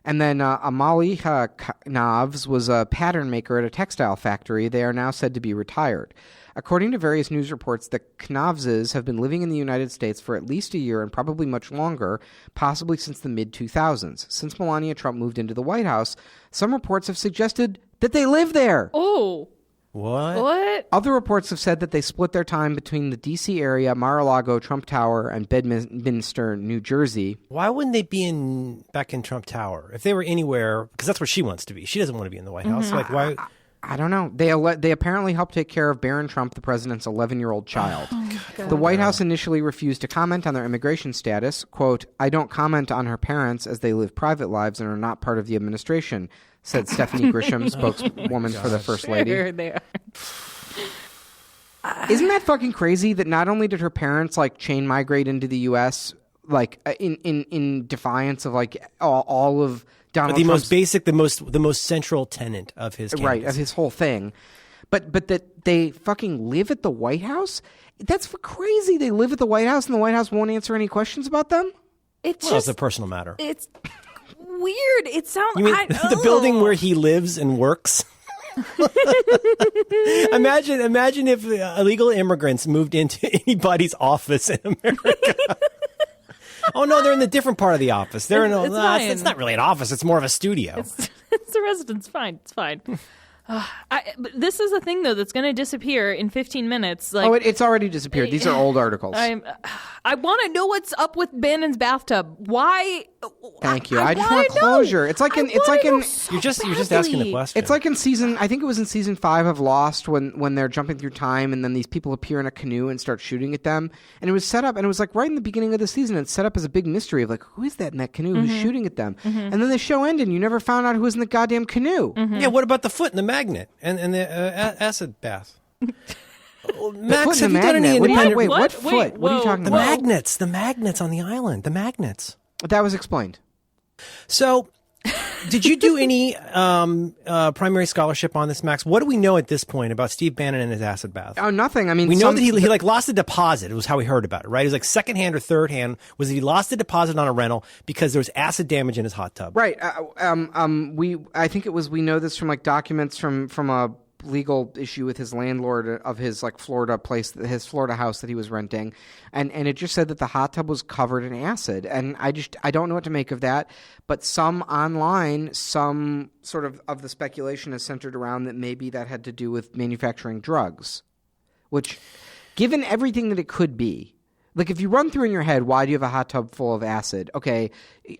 C: And then Amaliha Knavs was a pattern maker at a textile factory. They are now said to be retired. According to various news reports, the Knavses have been living in the United States for at least a year and probably much longer, possibly since the mid-2000s. Since Melania Trump moved into the White House, some reports have suggested that they live there.
A: Oh. What?
C: Other reports have said that they split their time between the D.C. area, Mar-a-Lago, Trump Tower, and Bedminster, New Jersey.
B: Why wouldn't they be back in Trump Tower if they were anywhere? Because that's where she wants to be. She doesn't want to be in the White House. Like, why?
C: I don't know. They apparently helped take care of Barron Trump, the president's 11-year-old child. The White House initially refused to comment on their immigration status. Quote, "I don't comment on her parents as they live private lives and are not part of the administration," said Stephanie Grisham, spokeswoman for the First Lady.
A: Sure they are.
C: Isn't that fucking crazy that not only did her parents like chain migrate into the U.S. like in defiance of like all of Donald Trump's,
B: most basic, the most central tenet of his
C: right,
B: candidacy.
C: of his whole thing, but that they fucking live at the White House? That's crazy. They live at the White House and the White House won't answer any questions about them?
A: It's
B: Well, it's a personal matter.
A: It's weird. It sounds.
B: You mean the building where he lives and works? Imagine if illegal immigrants moved into anybody's office in America. Oh no, they're in the different part of the office. They're it's not really an office. It's more of a studio.
A: It's a residence. Fine. It's fine. But this is a thing though that's going to disappear in 15 minutes. Like,
C: it's already disappeared. These are old articles.
A: I want to know what's up with Bannon's bathtub. Why?
C: Thank you. I just want closure. It's like in
B: You're just asking the question.
C: It's like in season, I think it was in season 5 of Lost when they're jumping through time and then these people appear in a canoe and start shooting at them. And it was set up, and it was like right in the beginning of the season, it's set up as a big mystery of like, who is that in that canoe who's shooting at them? And then the show ended and you never found out who was in the goddamn canoe.
B: Yeah, what about the foot in the magnet and the acid bath? Max, have you done any independent...
C: Wait, what foot? What are you talking about?
B: The magnets on the island. The magnets.
C: That was explained.
B: So, did you do any primary scholarship on this, Max? What do we know at this point about Steve Bannon and his acid bath?
C: Oh, nothing. I mean,
B: we know that he like lost a deposit. It was how we heard about it, right? It was like secondhand or third hand. Was that he lost a deposit on a rental because there was acid damage in his hot tub?
C: Right. I think it was. We know this from like documents from a legal issue with his landlord of his like Florida place, his Florida house that he was renting, and it just said that the hot tub was covered in acid, and I don't know what to make of that. But some sort of the speculation is centered around that maybe that had to do with manufacturing drugs, which, given everything that it could be. Like, if you run through in your head, why do you have a hot tub full of acid? Okay,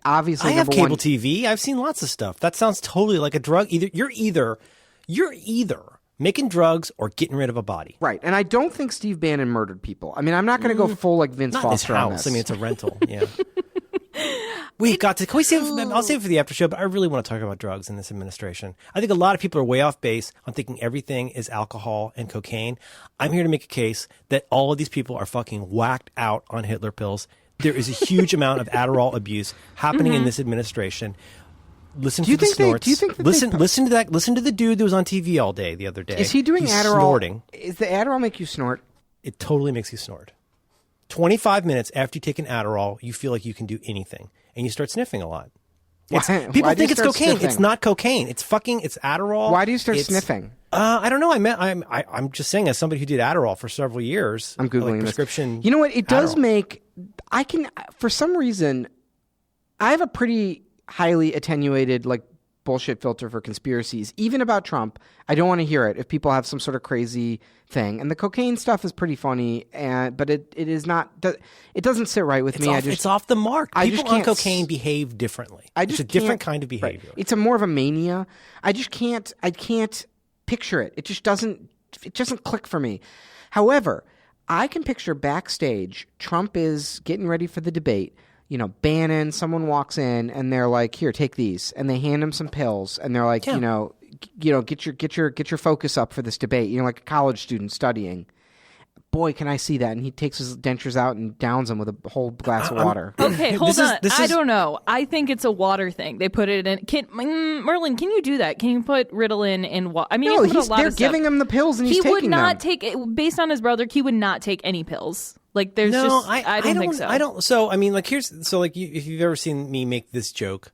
C: obviously,
B: I have cable TV. I've seen lots of stuff. That sounds totally like a drug. You're either making drugs or getting rid of a body.
C: Right. And I don't think Steve Bannon murdered people. I mean, I'm not going to go full like Vince Foster
B: in his
C: on
B: house.
C: this.
B: I mean, it's a rental. Yeah. Can we save it? I'll save it for the after show, but I really want to talk about drugs in this administration. I think a lot of people are way off base on thinking everything is alcohol and cocaine. I'm here to make a case that all of these people are fucking whacked out on Hitler pills. There is a huge amount of Adderall abuse happening in this administration. Listen to the snorts.
C: Do you think that
B: listen to that? Listen to the dude that was on TV all day the other day.
C: Is he doing
B: He's
C: Adderall?
B: Snorting.
C: Is the Adderall make you snort?
B: It totally makes you snort. 25 minutes after you take an Adderall, you feel like you can do anything, and you start sniffing a lot. People think it's cocaine.
C: Sniffing?
B: It's not cocaine. It's Adderall.
C: Why do you start sniffing?
B: I don't know. I'm just saying, as somebody who did Adderall for several years,
C: I'm Googling
B: prescription.
C: This. You know what? It does
B: Adderall.
C: make. I can, for some reason, I have a pretty highly attenuated like bullshit filter for conspiracies, even about Trump. I don't want to hear it if people have some sort of crazy thing. And the cocaine stuff is pretty funny, but it is not. It doesn't sit right with me.
B: It's off the mark. People on cocaine behave differently. It's a different kind of behavior.
C: Right. It's more of a mania. I can't picture it. It just doesn't. It doesn't click for me. However, I can picture backstage. Trump is getting ready for the debate. You know, Bannon, someone walks in and they're like, "Here, take these," and they hand him some pills, and they're like,
B: Yeah.
C: get your focus up for this debate. You know, like a college student studying. Boy, can I see that! And he takes his dentures out and downs them with a whole glass of water.
A: Okay, hold on. I don't know. I think it's a water thing. They put it in. Merlin, can you do that? Can you put Ritalin in water? I mean,
C: No,
A: you put a lot
C: they're
A: of stuff.
C: giving him the pills, and he's taking them.
A: He would not take it. Based on his brother, he would not take any pills. Like, there's I don't think so.
B: I don't. So, I mean, like, if you've ever seen me make this joke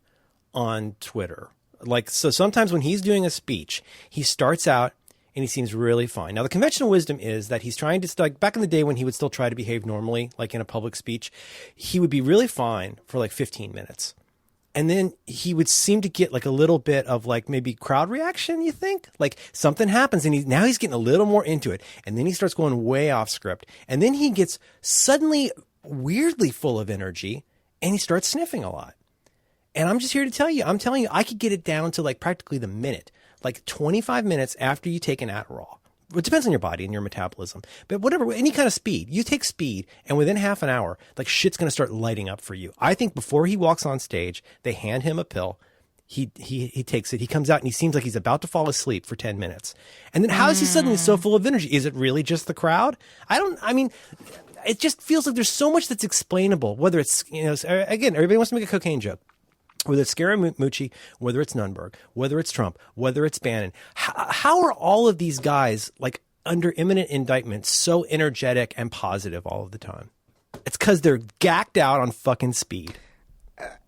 B: on Twitter. Like, so sometimes when he's doing a speech, he starts out and he seems really fine. Now, the conventional wisdom is that he's trying to, like, back in the day when he would still try to behave normally, like in a public speech, he would be really fine for like 15 minutes. And then he would seem to get like a little bit of like maybe crowd reaction, you think? Like something happens and now he's getting a little more into it. And then he starts going way off script. And then he gets suddenly weirdly full of energy and he starts sniffing a lot. And I'm just here to tell you, I could get it down to like practically the minute, like 25 minutes after you take an Adderall. It depends on your body and your metabolism, but whatever, any kind of speed, you take speed and within half an hour, like shit's going to start lighting up for you. I think before he walks on stage, they hand him a pill. He takes it. He comes out and he seems like he's about to fall asleep for 10 minutes. And then how is he suddenly so full of energy? Is it really just the crowd? It just feels like there's so much that's explainable, whether it's, again, everybody wants to make a cocaine joke. Whether it's Scaramucci, whether it's Nunberg, whether it's Trump, whether it's Bannon. How are all of these guys, like, under imminent indictment so energetic and positive all of the time? It's because they're gacked out on fucking speed.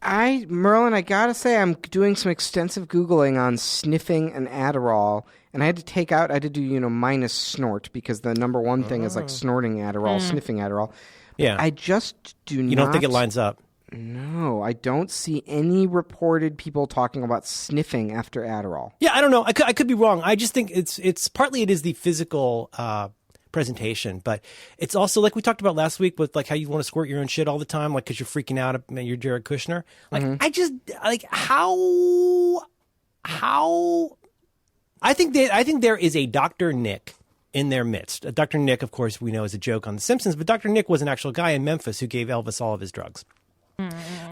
C: Merlin, I gotta say, I'm doing some extensive Googling on sniffing and Adderall, and I had to do, minus snort, because the number one thing is like snorting Adderall, sniffing Adderall.
B: Yeah.
C: I just do not.
B: You don't think it lines up?
C: No, I don't see any reported people talking about sniffing after Adderall.
B: Yeah, I don't know. I could be wrong. I just think it's partly it is the physical presentation, but it's also like we talked about last week with like how you want to squirt your own shit all the time, like because you're freaking out at your Jared Kushner. Like I just like how I think there is a Dr. Nick in their midst. Dr. Nick, of course, we know is a joke on The Simpsons, but Dr. Nick was an actual guy in Memphis who gave Elvis all of his drugs.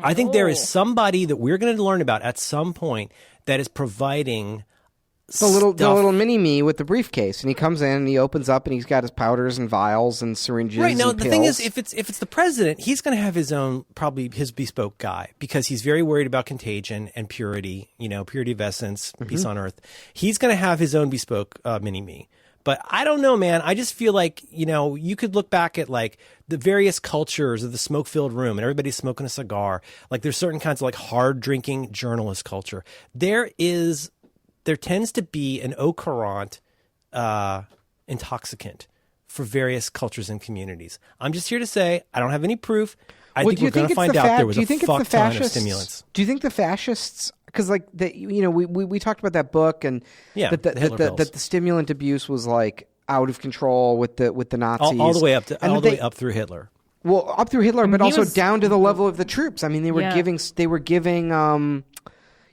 B: I think there is somebody that we're going to learn about at some point that is providing
C: the little mini me with the briefcase, and he comes in and he opens up and he's got his powders and vials and syringes.
B: Right now,
C: and
B: the
C: pills.
B: thing is, if it's the president, he's going to have his own, probably his bespoke guy, because he's very worried about contagion and purity. Purity of essence, peace on earth. He's going to have his own bespoke mini me. But I don't know, man. I just feel like, you could look back at like the various cultures of the smoke-filled room and everybody's smoking a cigar. Like there's certain kinds of like hard drinking journalist culture. There tends to be an au courant intoxicant for various cultures and communities. I'm just here to say I don't have any proof. I think we're going to find out there was a fuck ton of stimulants.
C: Do you think the fascists? Because like we talked about that book and that the stimulant abuse was like out of control with the Nazis
B: all the way up up through Hitler.
C: Well, up through Hitler, but also down to the level of the troops. I mean, they were giving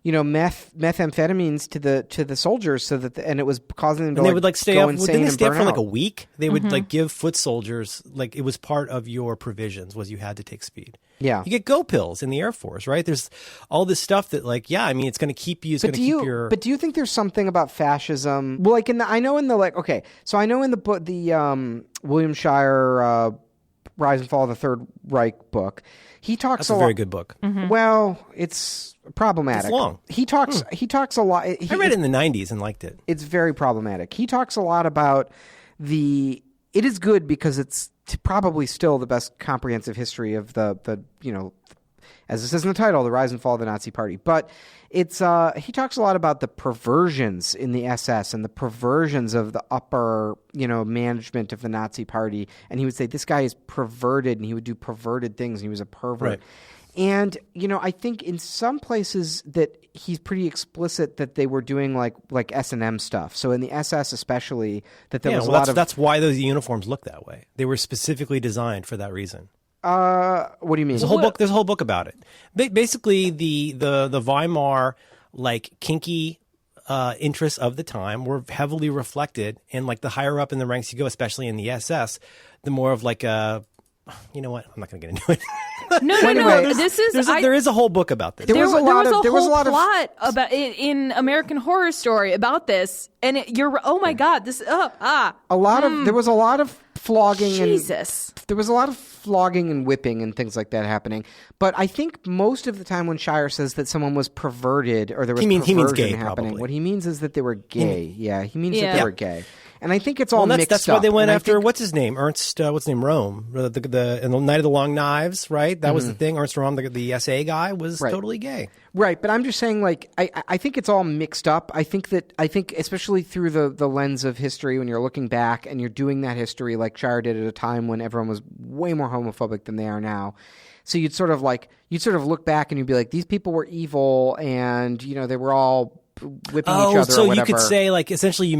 C: methamphetamines to the soldiers so that and it was causing them to
B: they would like stay
C: go
B: up.
C: insane
B: Didn't they stay up
C: and
B: for
C: burn
B: like a
C: out.
B: week? They would like give foot soldiers, like it was part of your provisions was you had to take speed.
C: Yeah.
B: You get go pills in the Air Force, right? There's all this stuff that like, it's going to keep you. But
C: do you think there's something about fascism? Well, like I know in the book, the William Shire Rise and Fall of the Third Reich book, he talks
B: That's a very good book.
C: Well, it's problematic.
B: It's long.
C: He talks a lot.
B: I read it in the 90s and liked it.
C: It's very problematic. He talks a lot about it is good because it's probably still the best comprehensive history of the as it says in the title, the rise and fall of the Nazi Party. But it's he talks a lot about the perversions in the SS and the perversions of the upper management of the Nazi Party, and he would say this guy is perverted and he would do perverted things and he was a pervert.
B: Right.
C: And I think in some places that he's pretty explicit that they were doing like S&M stuff. So in the SS especially, that there was a lot of
B: that's why those uniforms look that way. They were specifically designed for that reason.
C: What do you mean?
B: There's a whole book. There's a whole book about it. Basically, the Weimar like kinky interests of the time were heavily reflected in like the higher up in the ranks you go, especially in the SS, the more of like a. You know what? I'm not going to get into it.
A: No. This is
B: there is a whole book about this.
A: There was a whole plot about it in American Horror Story about this, and oh my god, this there
C: was a lot of flogging.
A: Jesus.
C: There was a lot of flogging and whipping and things like that happening. But I think most of the time when Shire says that someone was perverted or there was perversion
B: gay,
C: happening,
B: probably.
C: what he means is that they were gay. He means that they were gay. And I think it's all
B: Well,
C: mixed
B: that's
C: up.
B: why they went
C: And I
B: after
C: think-
B: what's his name, Ernst. What's his name, Rome, the in the Night of the Long Knives, right? That was the thing. Ernst Rome, the SA guy, was
C: Right.
B: totally gay.
C: Right, but I'm just saying, like, I think it's all mixed up. I think especially through the lens of history, when you're looking back and you're doing that history like Shire did at a time when everyone was way more homophobic than they are now. So you'd sort of look back and you'd be like, these people were evil, and they were all whipping each other.
B: So
C: or whatever.
B: you could say, like, essentially, you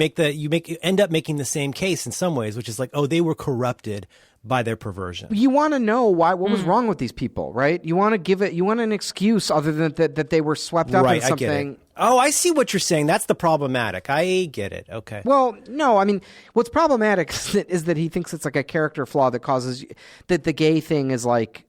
B: end up making the same case in some ways, which is like, oh, they were corrupted by their perversion.
C: You want to know what was wrong with these people, right? You want an excuse other than that they were swept up in
B: Right, I
C: something.
B: get it. Oh, I see what you're saying. That's the problematic. I get it. Okay.
C: Well, no, I mean, what's problematic is that he thinks it's like a character flaw that causes that the gay thing is like,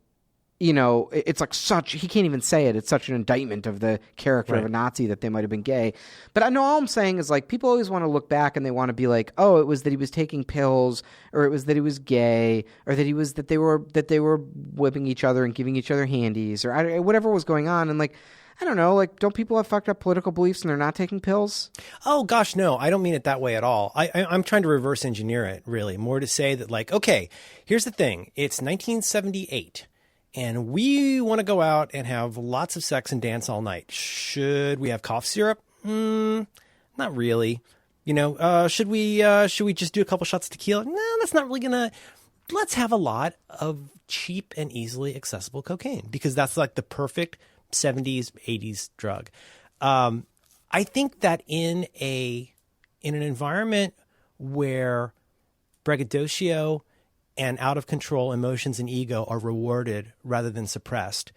C: it's like he can't even say it. It's such an indictment of the character of a Nazi that they might have been gay. But I know all I'm saying is, like, people always want to look back and they want to be like, oh, it was that he was taking pills, or it was that he was gay, or that they were whipping each other and giving each other handies, or whatever was going on. And like, I don't know, like, don't people have fucked up political beliefs and they're not taking pills?
B: Oh, gosh, no. I don't mean it that way at all. I'm trying to reverse engineer it, really. More to say that, like, okay, here's the thing. It's 1978. And we want to go out and have lots of sex and dance all night. Should we have cough syrup? Not really. Should we just do a couple shots of tequila? No, that's not really gonna. Let's have a lot of cheap and easily accessible cocaine, because that's like the perfect 70s, 80s drug. I think that in an environment where braggadocio and out of control emotions and ego are rewarded rather than suppressed,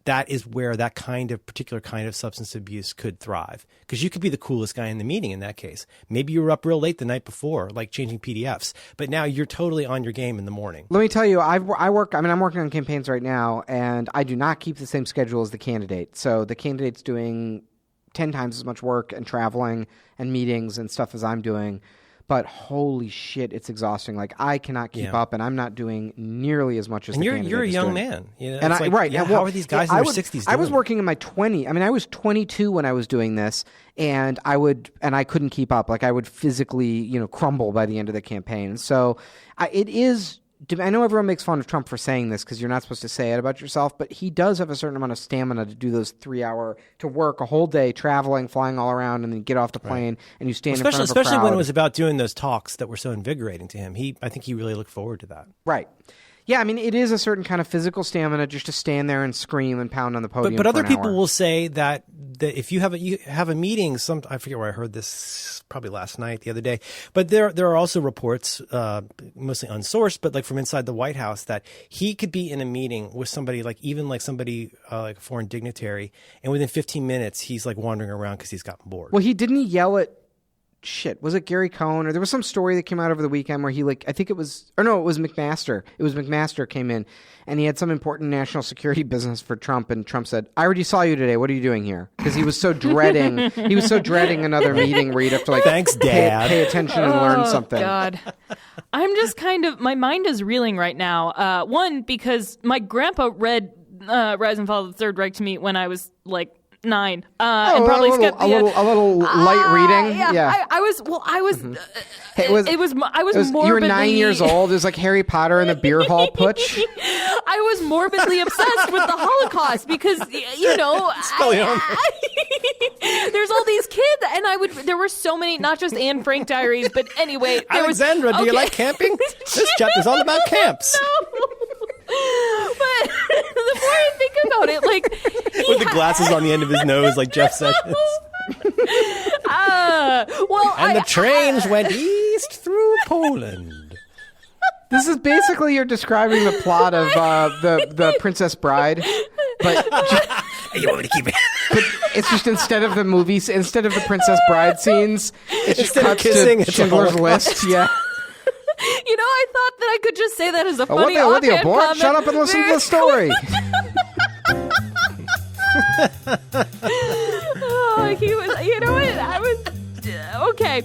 B: that is where that particular kind of substance abuse could thrive. Because you could be the coolest guy in the meeting in that case. Maybe you were up real late the night before, like changing PDFs, but now you're totally on your game in the morning.
C: Let me tell you, I'm working on campaigns right now, and I do not keep the same schedule as the candidate. So the candidate's doing 10 times as much work and traveling and meetings and stuff as I'm doing. But holy shit, it's exhausting. Like, I cannot keep up, and I'm not doing nearly as much as the candidate
B: you're a
C: is
B: young
C: doing.
B: man.
C: And
B: how are these guys in their 60s doing
C: I was working in my 20s. I mean, I was 22 when I was doing this, and I couldn't keep up. Like, I would physically, crumble by the end of the campaign. So it is. I know everyone makes fun of Trump for saying this because you're not supposed to say it about yourself, but he does have a certain amount of stamina to do those 3 hour to work a whole day traveling, flying all around, and then get off the plane and you stand in front of a crowd.
B: Especially when it was about doing those talks that were so invigorating to him. I think he really looked forward to that.
C: Right. Yeah, I mean, it is a certain kind of physical stamina just to stand there and scream and pound on the podium.
B: But other people
C: hour.
B: will say that if you have a meeting, I forget where I heard this, probably last night, the other day. But there are also reports, mostly unsourced, but like from inside the White House, that he could be in a meeting with somebody, like somebody like a foreign dignitary, and within 15 minutes he's like wandering around because he's gotten bored.
C: Well, didn't he yell at? Shit, was it Gary Cohn, or there was some story that came out over the weekend where it was McMaster. It was McMaster came in and he had some important national security business for Trump, and Trump said, "I already saw you today. What are you doing here?" Because he was so dreading another meeting where you'd have to like
B: Thanks, Dad.
C: pay attention and learn something.
A: God. I'm just my mind is reeling right now. One, because my grandpa read Rise and Fall of the Third Reich to me when I was like 9, and probably
C: a little light reading. Yeah.
A: I was
C: It was
A: morbidly.
C: You were 9 years old. It was like Harry Potter and the beer hall putsch.
A: I was morbidly obsessed with the Holocaust because there's all these kids, and there were so many, not just Anne Frank diaries, but anyway.
B: Alexandra, do you like camping? This chapter's all about camps.
A: No. But the more I think about it, like
B: with the glasses on the end of his nose, like Jeff Sessions. The trains went east through Poland.
C: This is basically you're describing the plot of the Princess Bride, but
B: You want me to keep it?
C: but it's just instead of the Princess Bride scenes, it's just
B: Instead of
C: cuts
B: kissing,
C: to
B: it's a
C: Schindler's
B: Holocaust.
C: List. Yeah.
A: I thought that I could just say that as a funny
C: What the
A: offhand
C: abort?
A: comment.
C: Shut up and listen to the story.
A: Oh, he was. You know what? I was okay.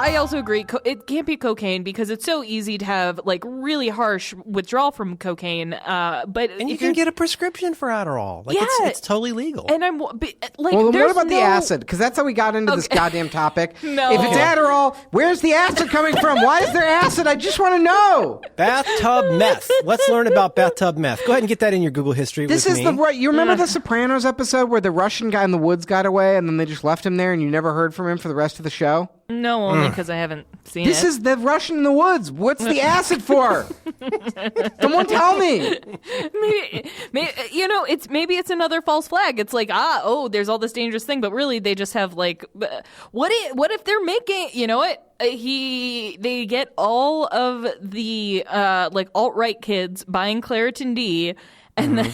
A: I also agree. It can't be cocaine because it's so easy to have like really harsh withdrawal from cocaine.
B: And you can get a prescription for Adderall. Like,
A: Yeah.
B: it's totally legal.
A: And I'm like,
C: Well, then
A: there's
C: what about the
A: no-
C: acid? Because that's how we got into this
A: Okay.
C: goddamn topic.
A: No.
C: If it's Adderall, where's the acid coming from? Why is there acid? I just want to know.
B: Bathtub meth. Let's learn about bathtub meth. Go ahead and get that in your Google history
C: This
B: with
C: is
B: me.
C: the right. You remember the Sopranos episode where the Russian guy in the woods got away, and then they just left him there, and you never heard from him for the rest of the show?
A: No, only because I haven't seen
C: This
A: it.
C: is the Russian in the woods. What's the acid for? Someone tell me.
A: maybe maybe it's another false flag. It's like there's all this dangerous thing, but really they just have like what if they're making they get all of the like alt-right kids buying Claritin D and then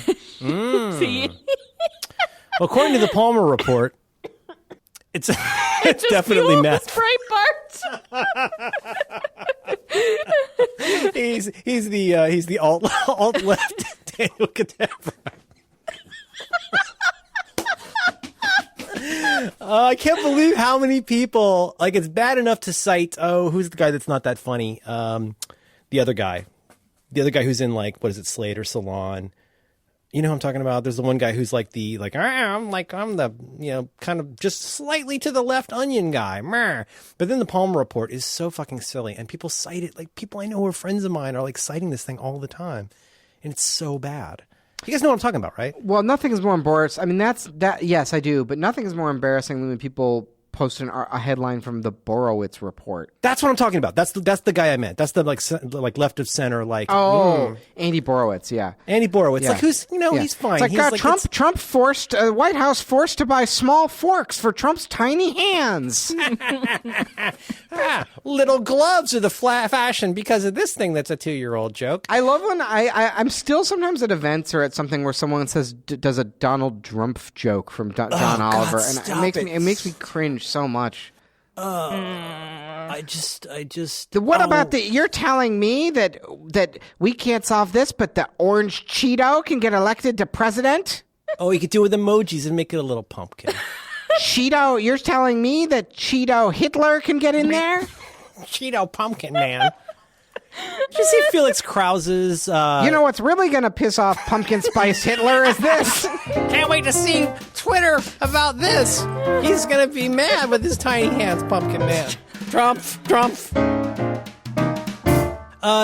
A: see
B: According to the Palmer report, it's definitely
A: fuel
B: meth.
A: the Breitbart.
B: He's the alt left Daniel Cadavra. I can't believe how many people, like, it's bad enough to cite, who's the guy that's not that funny? The other guy who's in, like, what is it, Slade or Salon? You know who I'm talking about? There's the one guy who's like I'm the, kind of just slightly to the left onion guy. Meh. But then the Palmer report is so fucking silly, and people cite it. Like, people I know who are friends of mine are like citing this thing all the time, and it's so bad. You guys know what I'm talking about, right?
C: Well, nothing is more embarrassing. I mean, that. Yes, I do. But nothing is more embarrassing than when people post a headline from the Borowitz report.
B: That's what I'm talking about. That's the guy I meant. That's the like left of center, like
C: Andy Borowitz, yeah.
B: Andy Borowitz.
C: Yeah.
B: Like, who's
C: Yeah.
B: he's fine.
C: It's like,
B: He's
C: Trump forced White House forced to buy small forks for Trump's tiny hands.
B: little gloves are the fashion because of this thing that's a 2-year-old joke.
C: I love when I'm still sometimes at events or at something where someone says does a Donald Trump joke from John Oliver, and
B: stop
C: it makes me cringe so much.
B: I just.
C: What about you're telling me that we can't solve this, but the orange Cheeto can get elected to president?
B: Oh, you could do it with emojis and make it a little pumpkin.
C: Cheeto, you're telling me that Cheeto Hitler can get in there?
B: Cheeto pumpkin man. Did you see Felix Krause's?
C: You know what's really going to piss off Pumpkin Spice Hitler is this.
B: Can't wait to see Twitter about this. He's gonna be mad with his tiny hands, pumpkin man. Trump.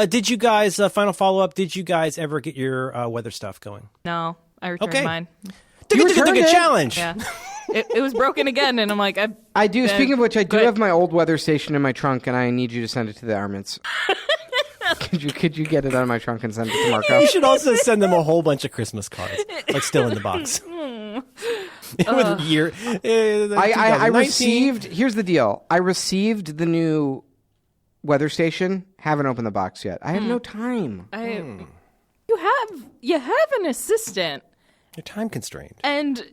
B: Did you guys final follow up? Did you guys ever get your weather stuff going?
A: No, I returned
B: Okay.
A: mine.
C: You returned it?
B: Challenge.
A: Yeah. It was broken again, and I'm like,
C: I do. Speaking of which, I do
A: Good.
C: have my old weather station in my trunk, and I need you to send it to the Armints. Could you get it out of my trunk and send it to Marco?
B: You should also send them a whole bunch of Christmas cards, like still in the box. With year,
C: I received. Here's the deal. I received the new weather station. Haven't opened the box yet. I have no time.
A: You have an assistant,
B: You're time constrained.
A: and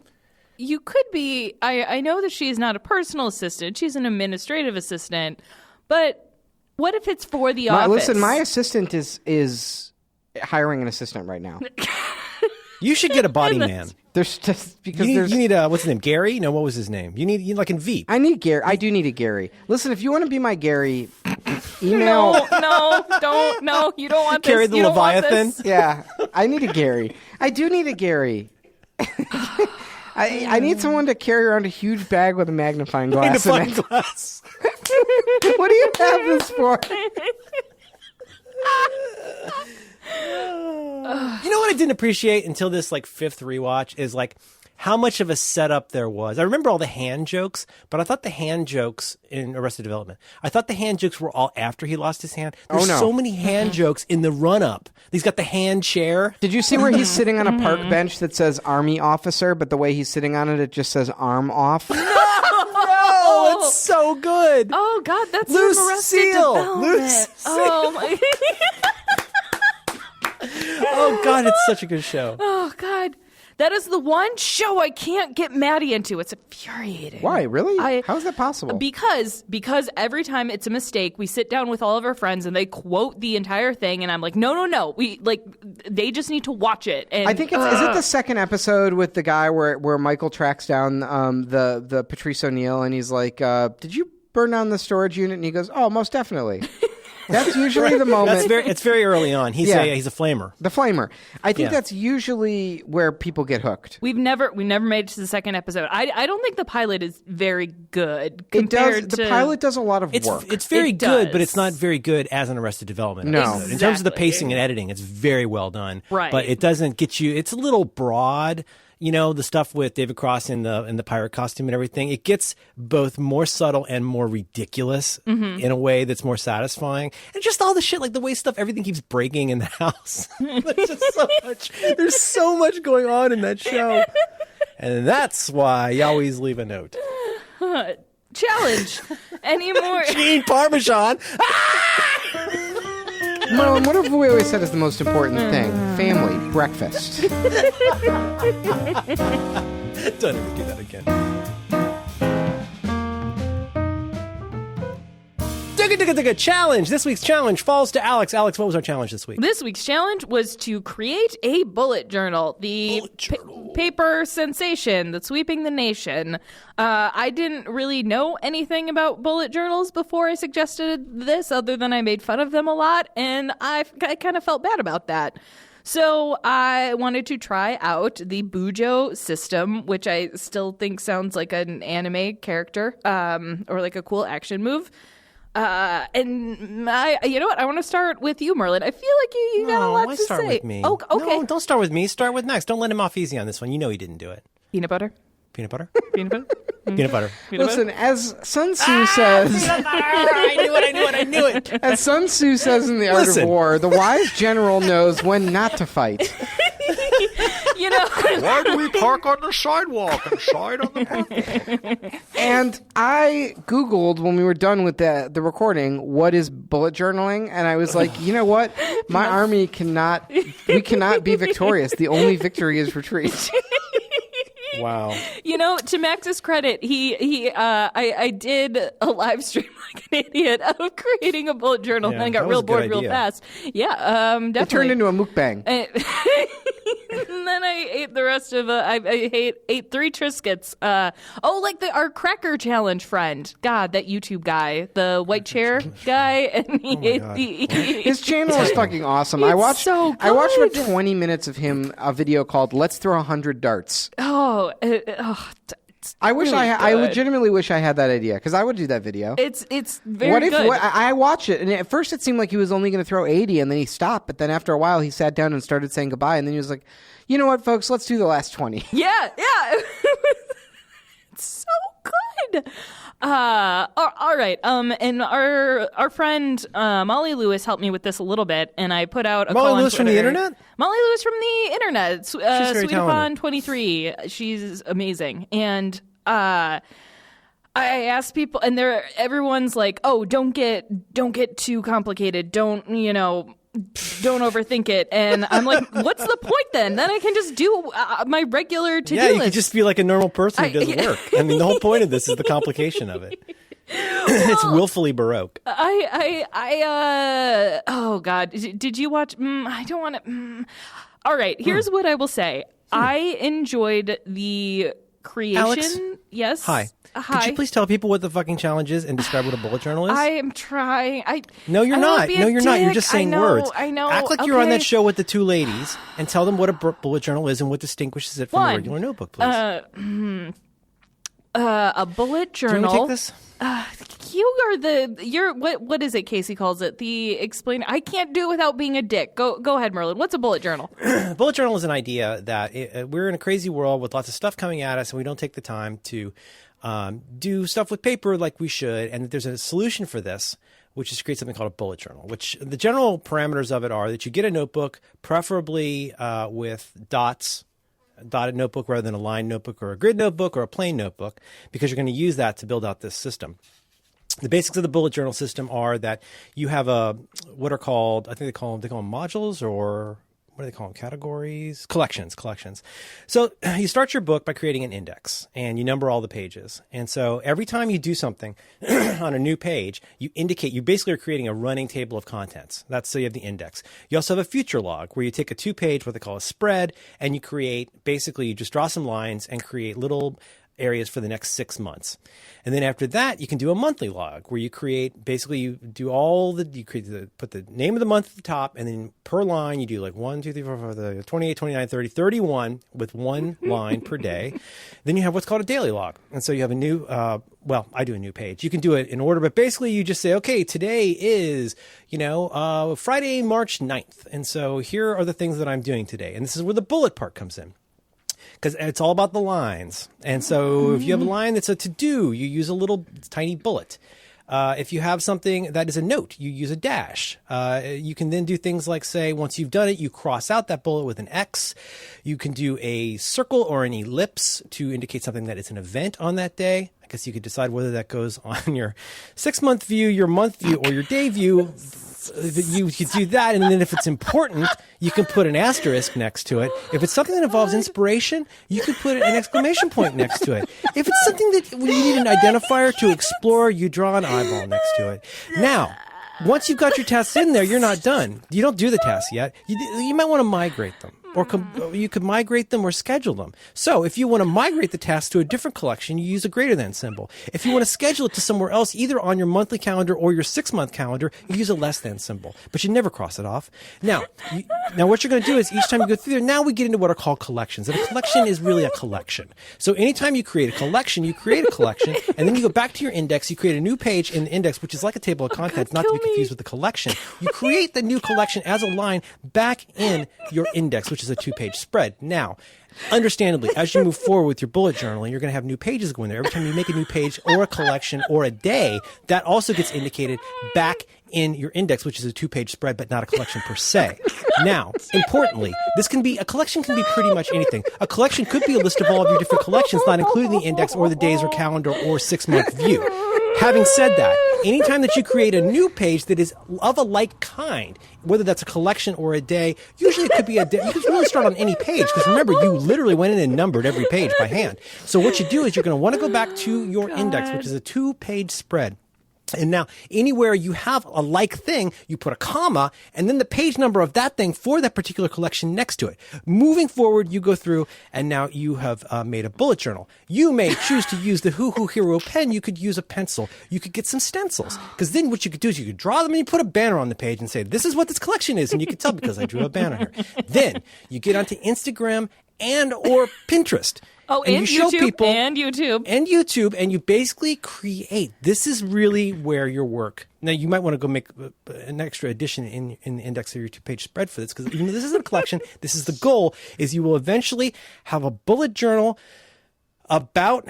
A: you could be. I know that she's not a personal assistant; she's an administrative assistant. But what if it's for the office?
C: Listen, my assistant is hiring an assistant right now.
B: You should get a body man.
C: There's just because
B: You
C: there's.
B: need what's his name? Gary? No, what was his name? You need like in Veep.
C: I need Gary. I do need a Gary. Listen, if you want to be my Gary, email.
A: No, you don't want this.
B: Gary the
A: You don't want
B: Leviathan?
A: this.
C: Yeah, I need a Gary. I do need a Gary. I need someone to carry around a huge bag with a magnifying glass in
B: Magnifying
C: it.
B: glass.
C: What do you have this for?
B: You know what I didn't appreciate until this like fifth rewatch is like how much of a setup there was. I remember all the hand jokes, but I thought the hand jokes in Arrested Development, I thought the hand jokes were all after he lost his hand. There's
C: no.
B: so many hand jokes in the run up. He's got the hand chair.
C: Did you see where he's sitting on a park bench that says Army Officer, but the way he's sitting on it, it just says Arm Off?
B: Oh, it's so good.
A: Oh God, that's from Arrested
B: Lucille.
A: Development.
B: Lucille.
A: Oh my.
B: Oh God, it's such a good show.
A: Oh God, that is the one show I can't get Maddie into. It's infuriating.
C: Why? Really? How is that possible?
A: Because every time it's a mistake, we sit down with all of our friends and they quote the entire thing, and I'm like, no, they just need to watch it. And
C: I think is it the second episode with the guy where Michael tracks down the Patrice O'Neill and he's like, did you burn down the storage unit? And he goes, oh, most definitely. That's usually the moment.
B: It's very early on. He's a flamer.
C: The flamer. I think that's usually where people get hooked.
A: We never made it to the second episode. I don't think the pilot is very good
C: It does.
A: compared to
C: The pilot does a lot of work.
B: It's very
A: It
B: good,
A: does.
B: but it's not very good as an Arrested Development
C: No.
B: episode. In terms of the
A: Exactly.
B: pacing and editing, it's very well done.
A: Right.
B: But it doesn't get you. It's a little broad. You know, the stuff with David Cross in the pirate costume and everything. It gets both more subtle and more ridiculous in a way that's more satisfying. And just all the shit, like the way everything keeps breaking in the house. There's just so much. There's so much going on in that show. And that's why you always leave a note.
A: challenge. Any more?
B: Gene Parmesan.
C: Merlin, what have we always said is the most important thing? Family, breakfast.
B: Don't ever do that again. Challenge. This week's challenge falls to Alex. Alex, what was our challenge this week?
A: This week's challenge was to create a bullet journal, the paper sensation that's sweeping the nation. I didn't really know anything about bullet journals before I suggested this, other than I made fun of them a lot, and I kind of felt bad about that. So I wanted to try out the Bujo system, which I still think sounds like an anime character, or like a cool action move. And you know what? I want to start with you, Merlin. I feel like you got a lot
B: why
A: to
B: start
A: say.
B: with me?
A: Oh, okay.
B: No, don't start with me. Start with Max. Don't let him off easy on this one. You know he didn't do it.
A: Peanut butter.
B: Peanut butter?
A: Peanut butter.
B: Peanut butter.
C: Listen, as Sun Tzu says,
B: I knew it.
C: as Sun Tzu says in The Art
B: Listen.
C: of War, the wise general knows when not to fight.
A: You know,
E: Why do we park on the sidewalk and side on the park?
C: And I Googled when we were done with the recording, what is bullet journaling? And I was like, you know what? My army cannot be victorious. The only victory is retreat.
B: Wow.
A: you know, to Max's credit, I did a live stream like an idiot of creating a bullet journal,
B: Yeah,
A: and I got
B: that was
A: real
B: a good
A: bored real
B: idea.
A: fast. Yeah, definitely.
C: It turned into a mukbang.
A: And then I ate the rest of I ate 3 Triscuits. Like our cracker challenge friend. God, that YouTube guy, the white chair guy, and he ate
B: God.
C: His channel is fucking awesome. I watched
A: so
C: I watched about
A: good.
C: 20 minutes of him, a video called "Let's Throw 100 Darts."
A: It's
C: I wish
A: really
C: I
A: good.
C: legitimately wish I had that idea because I would do that video.
A: It's very
C: What if
A: good.
C: I watched it and at first it seemed like he was only going to throw 80 and then he stopped, but then after a while he sat down and started saying goodbye and then he was like, "You know what, folks? Let's do the last 20."
A: Yeah. It's so good. All right. And our friend Molly Lewis helped me with this a little bit, and I put out a
B: Molly
A: call on
B: Lewis from the
A: Twitter.
B: internet?
A: Molly Lewis from the internet.
B: very
A: Sweetathon
B: talented.
A: 23. She's amazing, and I asked people, and everyone's like, "Oh, don't get too complicated. Don't overthink it." And I'm like, what's the point then? Then I can just do my regular to-do
B: Yeah, you
A: list.
B: could just be like a normal person who does work. I mean, the whole point of this is the complication of it. It's willfully Baroque.
A: Oh God, did you watch? I don't want to. All right, here's what I will say. I enjoyed the creation.
B: Alex?
A: Yes.
B: Hi.
A: Hi.
B: Could you please tell people what the fucking challenge is and describe what a bullet journal is?
A: I am trying.
B: No, you're
A: I don't wanna
B: not.
A: be
B: No,
A: a
B: you're not. You're
A: dick.
B: just saying
A: I know,
B: words.
A: I know.
B: Act like you're on
A: Okay.
B: that show with the 2 ladies and tell them what a bullet journal is and what distinguishes it from a
A: One.
B: regular notebook, please.
A: A bullet
B: Do you
A: journal.
B: want me to take this?
A: You're what is it? Casey calls it the explain. I can't do it without being a dick. Go ahead, Merlin. What's a bullet journal?
B: A bullet journal is an idea that we're in a crazy world with lots of stuff coming at us, and we don't take the time to do stuff with paper like we should. And that there's a solution for this, which is to create something called a bullet journal. Which the general parameters of it are that you get a notebook, preferably with dots. A dotted notebook rather than a lined notebook or a grid notebook or a plain notebook, because you're going to use that to build out this system. The basics of the bullet journal system are that you have what are called, I think they call them modules, or what do they call them? Categories? Collections. So you start your book by creating an index and you number all the pages. And so every time you do something on a new page, you basically are creating a running table of contents. So you have the index. You also have a future log where you take a 2-page, what they call a spread, and you just draw some lines and create little areas for the next 6 months. And then after that, you can do a monthly log where you create, basically you do put the name of the month at the top, and then per line you do like 1, 2, 3, 4, 5, 28, 29, 30, 31 with one line per day. Then you have what's called a daily log. And so you have a new, I do a new page. You can do it in order, but basically you just say, okay, today is, Friday, March 9th. And so here are the things that I'm doing today. And this is where the bullet part comes in, because it's all about the lines. And so if you have a line that's a to-do, you use a little tiny bullet. If you have something that is a note, you use a dash. You can then do things like, say, once you've done it, you cross out that bullet with an X. You can do a circle or an ellipse to indicate something that is an event on that day. I guess you could decide whether that goes on your 6-month view, your month view, or your day view. You could do that, and then if it's important, you can put an asterisk next to it. If it's something that involves inspiration, you could put an exclamation point next to it. If it's something that you need an identifier to explore, you draw an eyeball next to it. Now, once you've got your tasks in there, you're not done. You don't do the tasks yet. You might want to migrate them. Or you could migrate them or schedule them. So if you want to migrate the task to a different collection, you use a greater than symbol. If you want to schedule it to somewhere else, either on your monthly calendar or your 6-month calendar, you use a less than symbol. But you never cross it off. Now what you're going to do is each time you go through there, now we get into what are called collections. And a collection is really a collection. So anytime you create a collection, and then you go back to your index, you create a new page in the index, which is like a table of contents, not to be confused with the collection. You create the new collection as a line back in your index, which is a 2-page spread. Now, understandably, as you move forward with your bullet journaling, you're going to have new pages going there. Every time you make a new page or a collection or a day, that also gets indicated back in your index, which is a 2-page spread, but not a collection per se. Now, importantly, a collection can be pretty much anything. A collection could be a list of all of your different collections, not including the index or the days or calendar or 6-month view. Having said that, anytime that you create a new page that is of a like kind, whether that's a collection or a day, usually it could be a day. You can really start on any page, because remember, you literally went in and numbered every page by hand. So what you do is you're going to want to go back to your index, which is a 2-page spread. And now, anywhere you have a like thing, you put a comma, and then the page number of that thing for that particular collection next to it. Moving forward, you go through, and now you have made a bullet journal. You may choose to use the Hoo Hoo Hero pen. You could use a pencil. You could get some stencils. Because then what you could do is you could draw them, and you put a banner on the page and say, this is what this collection is. And you can tell because I drew a banner here. Then you get onto Instagram and or Pinterest.
A: Oh, and
B: you show
A: YouTube,
B: people,
A: and YouTube.
B: and you basically create. This is really where your work. Now, you might want to go make an extra addition in the index of your 2-page spread for this, because even though this isn't a collection, this is the goal, is you will eventually have a bullet journal about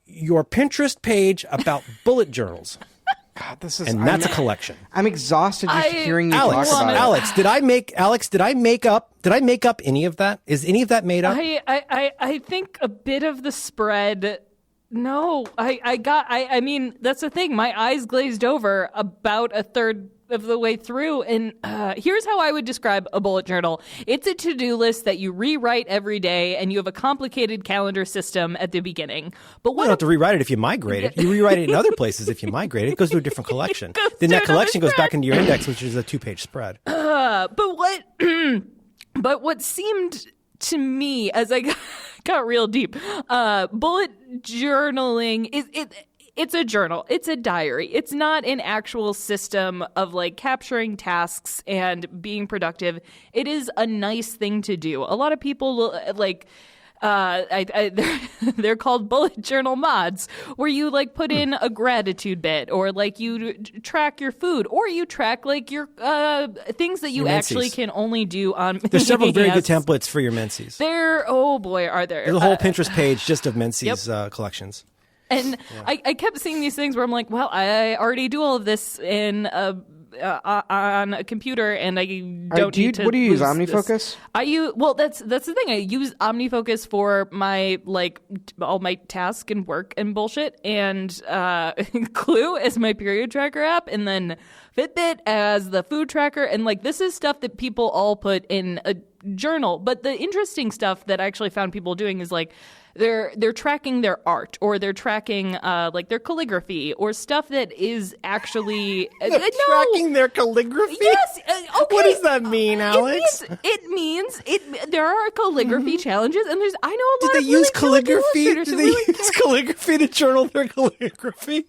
B: your Pinterest page about bullet journals.
C: God,
B: that's a collection.
C: I'm exhausted just hearing you talk about it.
B: Alex, did I make up any of that? Is any of that made up?
A: I think a bit of the spread. No, I mean, that's the thing. My eyes glazed over about a third of the way through. And here's how I would describe a bullet journal. It's a to-do list that you rewrite every day, and you have a complicated calendar system at the beginning. But
B: you don't have to rewrite it if you migrate it. You rewrite it in other places if you migrate it. It goes to a different collection. Then that collection goes back into your index, which is a 2-page spread.
A: But what seemed to me as I got real deep, bullet journaling it's a journal. It's a diary. It's not an actual system of like capturing tasks and being productive. It is a nice thing to do. A lot of people like they're called bullet journal mods, where you like put in a gratitude bit, or like you track your food, or you track like your things that you actually can only do on.
B: There's several very good templates for your Menses.
A: Oh boy, are there?
B: There's a whole Pinterest page just of Menses collections.
A: And I kept seeing these things where I'm like, well, I already do all of this in on a computer, and I don't need to.
C: What do you use? OmniFocus?
A: That's the thing. I use OmniFocus for my all my task and work and bullshit, and Clue as my period tracker app, and then Fitbit as the food tracker, and like this is stuff that people all put in journal. But the interesting stuff that I actually found people doing is like they're tracking their art, or they're tracking like their calligraphy, or stuff that is actually
B: Tracking their calligraphy?
A: Yes. Okay.
B: What does that mean, Alex?
A: It means there are calligraphy challenges, and there's I know a lot
B: Do
A: of
B: they use
A: really talented
B: calligraphy?
A: illustrators
B: Do
A: who
B: they
A: really
B: use calligraphy to journal their calligraphy?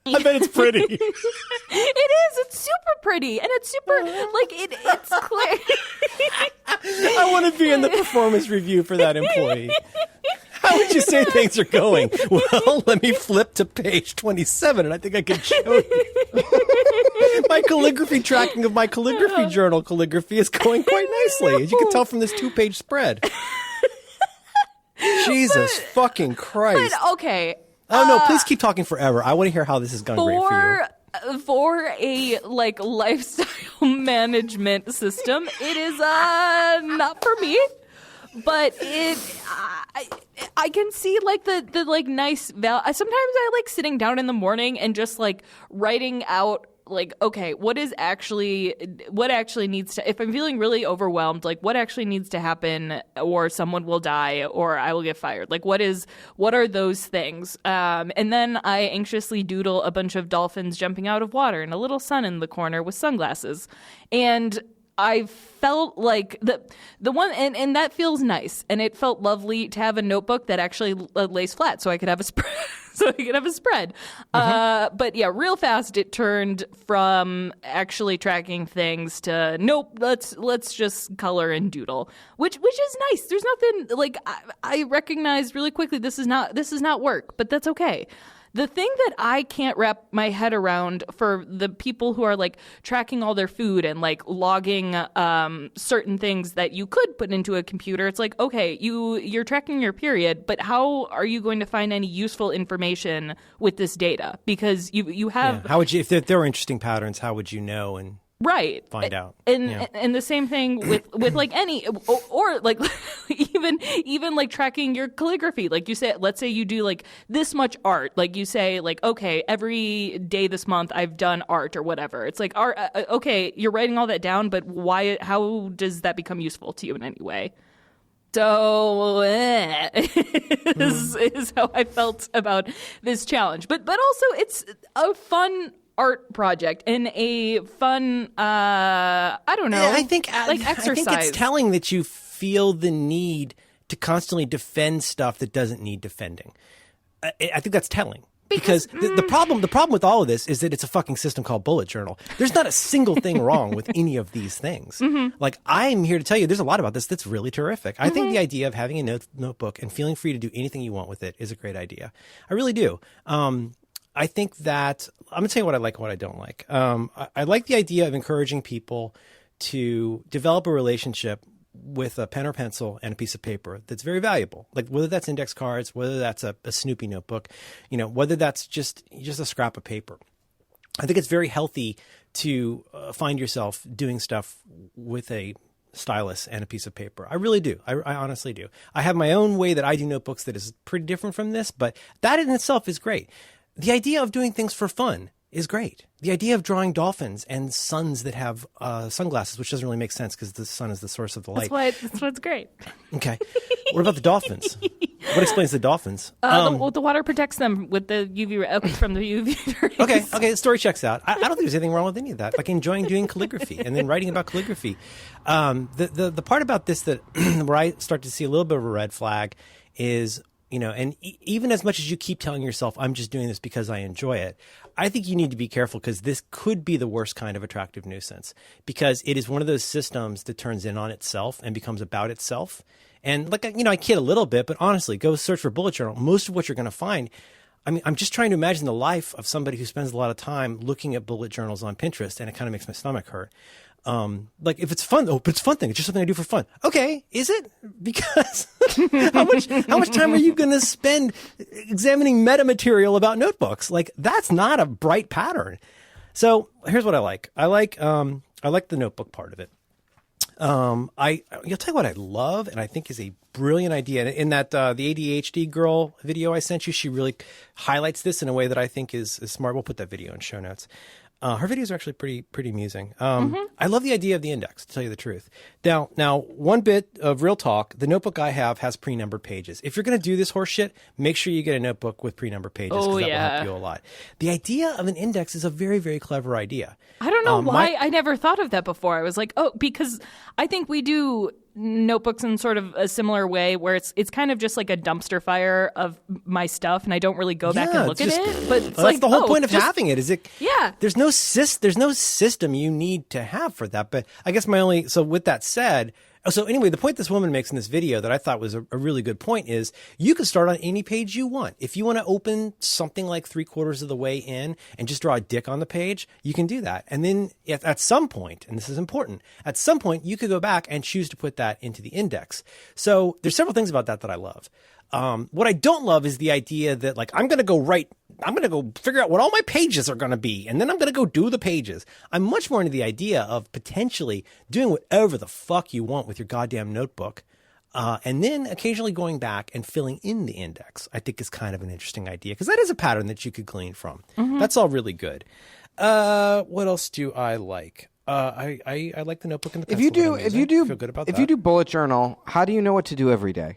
B: I bet it's pretty.
A: It is. It's super pretty, and it's super like it's clear.
B: I want to be in the performance review for that employee. How would you say things are going? Well, let me flip to page 27, and I think I can show you. My calligraphy tracking of my calligraphy journal calligraphy is going quite nicely, as you can tell from this 2-page spread. Jesus fucking Christ.
A: But okay.
B: Oh, no, please keep talking forever. I want to hear how this is going great for you.
A: For a like lifestyle management system, it is not for me. But I can see like the like nice sometimes I like sitting down in the morning and just like writing out like, okay, what actually needs to, if I'm feeling really overwhelmed, like what actually needs to happen, or someone will die, or I will get fired. Like what are those things? And then I anxiously doodle a bunch of dolphins jumping out of water and a little sun in the corner with sunglasses. And I felt like the one, and that feels nice, and it felt lovely to have a notebook that actually lays flat, so I could have a spread. But yeah, real fast it turned from actually tracking things to nope. Let's just color and doodle, which is nice. There's nothing like I recognize really quickly. This is not work, but that's okay. The thing that I can't wrap my head around for the people who are like tracking all their food and like logging certain things that you could put into a computer, it's like, okay, you're tracking your period, but how are you going to find any useful information with this data? Because you have
B: how would you, if there were interesting patterns, how would you know and
A: right
B: find out?
A: And the same thing with like any or like even like tracking your calligraphy. Like you say, let's say you do like this much art. Like you say like, okay, every day this month I've done art or whatever. It's like art. Okay, you're writing all that down, but why? How does that become useful to you in any way? So is how I felt about this challenge. But also it's a fun art project and a fun I don't know.
B: I think
A: like exercise.
B: I think it's telling that you feel the need to constantly defend stuff that doesn't need defending. I think that's telling. Because the problem with all of this is that it's a fucking system called bullet journal. There's not a single thing wrong with any of these things. Mm-hmm. Like, I'm here to tell you there's a lot about this that's really terrific. I think the idea of having a notebook and feeling free to do anything you want with it is a great idea. I really do. I think that I'm going to tell you what I like and what I don't like. I like the idea of encouraging people to develop a relationship with a pen or pencil and a piece of paper that's very valuable. Like whether that's index cards, whether that's a Snoopy notebook, whether that's just a scrap of paper. I think it's very healthy to find yourself doing stuff with a stylus and a piece of paper. I really do. I honestly do. I have my own way that I do notebooks that is pretty different from this, but that in itself is great. The idea of doing things for fun is great. The idea of drawing dolphins and suns that have sunglasses, which doesn't really make sense because the sun is the source of the light.
A: That's what's great.
B: Okay. What about the dolphins? What explains the dolphins?
A: The water protects them with the UV from the UV rays.
B: Okay, the story checks out. I don't think there's anything wrong with any of that. Like enjoying doing calligraphy and then writing about calligraphy. The part about this that where I start to see a little bit of a red flag is, and even as much as you keep telling yourself, I'm just doing this because I enjoy it, I think you need to be careful because this could be the worst kind of attractive nuisance because it is one of those systems that turns in on itself and becomes about itself. And like, I kid a little bit, but honestly, go search for bullet journal. Most of what you're going to find, I mean, I'm just trying to imagine the life of somebody who spends a lot of time looking at bullet journals on Pinterest, and it kind of makes my stomach hurt. Like if it's fun, but it's a fun thing. It's just something I do for fun. Okay, is it? Because how much time are you going to spend examining metamaterial about notebooks? Like that's not a bright pattern. So here's what I like. I like the notebook part of it. You'll tell you what I love, and I think is a brilliant idea. In that the ADHD girl video I sent you, she really highlights this in a way that I think is smart. We'll put that video in show notes. Her videos are actually pretty amusing. I love the idea of the index, to tell you the truth. Now, one bit of real talk, the notebook I have has pre-numbered pages. If you're going to do this horse shit, make sure you get a notebook with pre-numbered pages, because that will help you a lot. The idea of an index is a very, very clever idea.
A: I don't know why I never thought of that before. I was like, because I think we do notebooks in sort of a similar way, where it's kind of just like a dumpster fire of my stuff, and I don't really go back and look at it. But it's
B: that's the whole point of having it. Is it?
A: Yeah.
B: There's no system you need to have for that. But I guess so with that said. So anyway, the point this woman makes in this video that I thought was a really good point is you can start on any page you want. If you want to open something like 3/4 of the way in and just draw a dick on the page, you can do that. And then at some point, and this is important, at some point you could go back and choose to put that into the index. So there's several things about that I love. What I don't love is the idea that like, I'm going to go figure out what all my pages are going to be, and then I'm going to go do the pages. I'm much more into the idea of potentially doing whatever the fuck you want with your goddamn notebook. And then occasionally going back and filling in the index, I think is kind of an interesting idea, because that is a pattern that you could glean from. That's all really good. What else do I like? I like the notebook and the pencil.
C: If you do
B: feel good about that.
C: If you do bullet journal, how do you know what to do every day?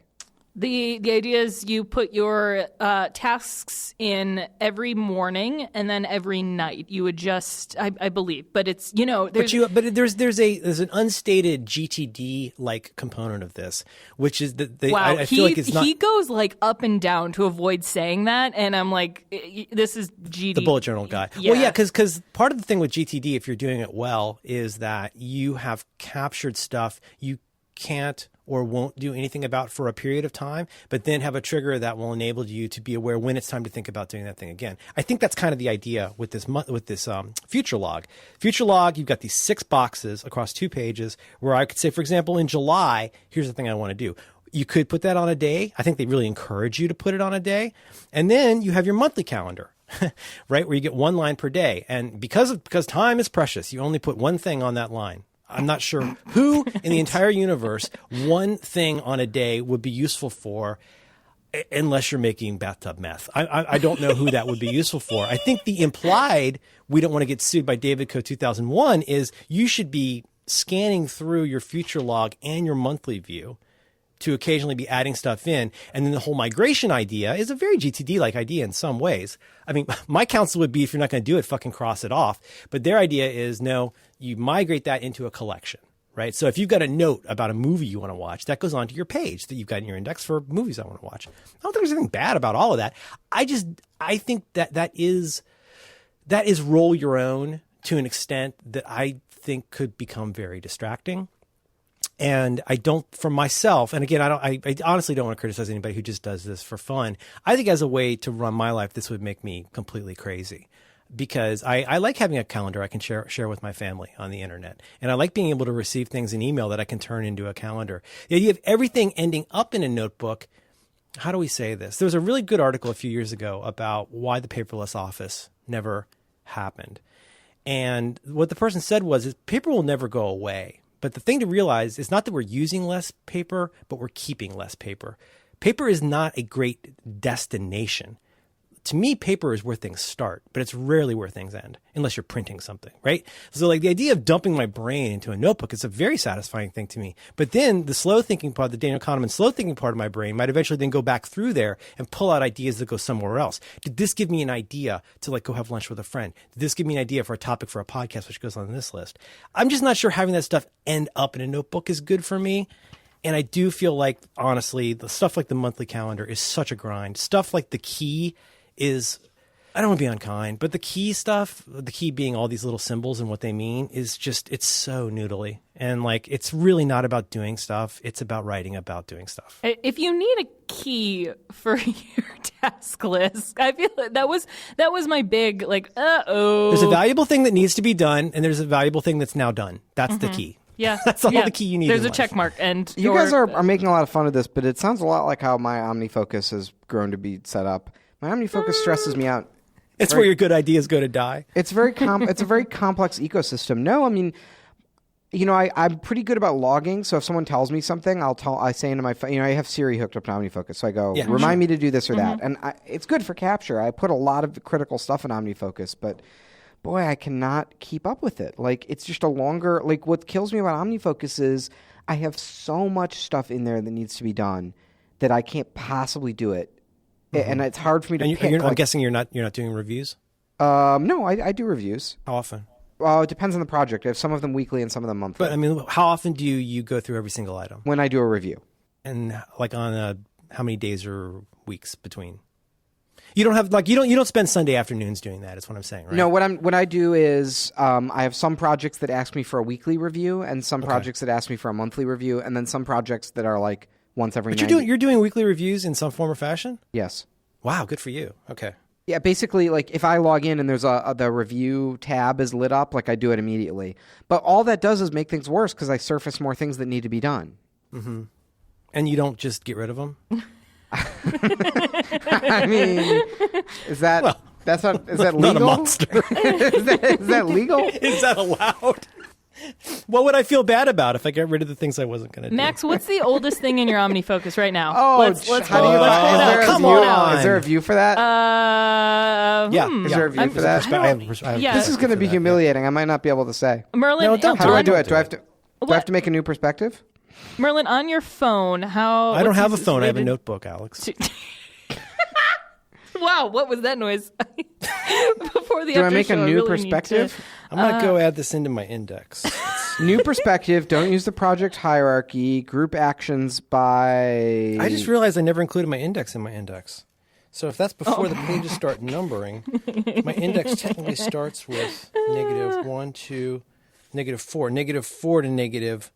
A: The idea is you put your tasks in every morning and then every night. You adjust, I believe, but it's there's
B: there's an unstated GTD like component of this, which is I feel like it's not.
A: He goes like up and down to avoid saying that, and I'm like, this is GTD.
B: The bullet journal guy.
A: Yeah.
B: Well, yeah, because part of the thing with GTD, if you're doing it well, is that you have captured stuff you can't or won't do anything about for a period of time, but then have a trigger that will enable you to be aware when it's time to think about doing that thing again. I think that's kind of the idea with this future log. Future log, you've got these 6 boxes across 2 pages where I could say, for example, in July, here's the thing I want to do. You could put that on a day. I think they really encourage you to put it on a day. And then you have your monthly calendar, right, where you get 1 line per day. And because time is precious, you only put 1 thing on that line. I'm not sure who in the entire universe 1 thing on a day would be useful for, unless you're making bathtub meth. I don't know who that would be useful for. I think the implied, we don't want to get sued by David Co. 2001, is you should be scanning through your future log and your monthly view to occasionally be adding stuff in. And then the whole migration idea is a very GTD-like idea in some ways. I mean, my counsel would be, if you're not going to do it, fucking cross it off. But their idea is, no, you migrate that into a collection, right? So if you've got a note about a movie you want to watch, that goes onto your page that you've got in your index for movies I want to watch. I don't think there's anything bad about all of that. I think that is roll your own to an extent that I think could become very distracting. And I don't, for myself, and again, I honestly don't want to criticize anybody who just does this for fun. I think as a way to run my life, this would make me completely crazy, because I like having a calendar I can share with my family on the internet. And I like being able to receive things in email that I can turn into a calendar. The idea of everything ending up in a notebook, how do we say this? There was a really good article a few years ago about why the paperless office never happened. And what the person said was, paper will never go away. But the thing to realize is not that we're using less paper, but we're keeping less paper. Paper is not a great destination. To me, paper is where things start, but it's rarely where things end, unless you're printing something, right? So like the idea of dumping my brain into a notebook is a very satisfying thing to me. But then the slow thinking part, the Daniel Kahneman slow thinking part of my brain might eventually then go back through there and pull out ideas that go somewhere else. Did this give me an idea to like go have lunch with a friend? Did this give me an idea for a topic for a podcast, which goes on this list? I'm just not sure having that stuff end up in a notebook is good for me. And I do feel like, honestly, the stuff like the monthly calendar is such a grind. Stuff like the key is, I don't want to be unkind, but the key stuff, the key being all these little symbols and what they mean, is just, it's so noodly. And like, it's really not about doing stuff. It's about writing about doing stuff.
A: If you need a key for your task list, I feel like that was my big, like,
B: There's a valuable thing that needs to be done, and there's a valuable thing that's now done. That's the key.
A: Yeah.
B: That's all the key you need.
A: There's
B: in
A: a
B: life.
A: check mark. And
C: You guys are making a lot of fun of this, but it sounds a lot like how my OmniFocus has grown to be set up. My OmniFocus stresses me out.
B: It's where your good ideas go to die.
C: It's very it's a very complex ecosystem. No, I mean, you know, I'm pretty good about logging. So if someone tells me something, I say into my phone, you know, I have Siri hooked up to OmniFocus. So I go, remind me to do this or that. And it's good for capture. I put a lot of critical stuff in OmniFocus, but boy, I cannot keep up with it. Like, it's just a longer, like, what kills me about OmniFocus is I have so much stuff in there that needs to be done that I can't possibly do it. And it's hard for me to pick.
B: I'm guessing you're not doing reviews?
C: No, I do reviews.
B: How often?
C: Well, it depends on the project. I have some of them weekly and some of them monthly.
B: But I mean, how often do you go through every single item?
C: When I do a review.
B: And like on how many days or weeks between? You don't have you don't spend Sunday afternoons doing that. Is what I'm saying, right?
C: No, what I do is I have some projects that ask me for a weekly review, and some projects that ask me for a monthly review, and then some projects that are like once every.
B: But you're doing weekly reviews in some form or fashion?
C: Yes.
B: Wow, good for you. Okay.
C: Yeah, basically, like if I log in and there's the review tab is lit up, like I do it immediately. But all that does is make things worse because I surface more things that need to be done.
B: Mm-hmm. And you don't just get rid of them?
C: I mean, is that is that legal?
B: Not a monster.
C: is that legal?
B: Is that allowed? What would I feel bad about if I got rid of the things I wasn't going to do?
A: Max, what's the oldest thing in your OmniFocus right now?
C: Oh,
A: let's
C: how do you,
A: let's pull it
C: is
A: out.
C: there a
B: Come
C: view?
B: on.
C: Is there a view for that?
B: Yeah.
C: Is there a view for that?
A: Yeah.
C: This is going to be humiliating. I might not be able to say.
A: Merlin,
B: No, don't
C: How do I
A: on-
C: do it? Do I have to make a new perspective?
A: Merlin, on your phone, how...
B: I don't
A: what's
B: have a
A: this
B: phone. I have a
A: rated?
B: notebook, Alex.
A: Wow, what was that noise? Before the
C: Do I
A: after
C: make a
A: show,
C: new
A: really
C: perspective?
B: I'm going to go add this into my index.
C: New perspective. Don't use the project hierarchy. Group actions by.
B: I just realized I never included my index in my index. So if that's before the pages start numbering, my index technically starts with -1 to -4. -4 to negative.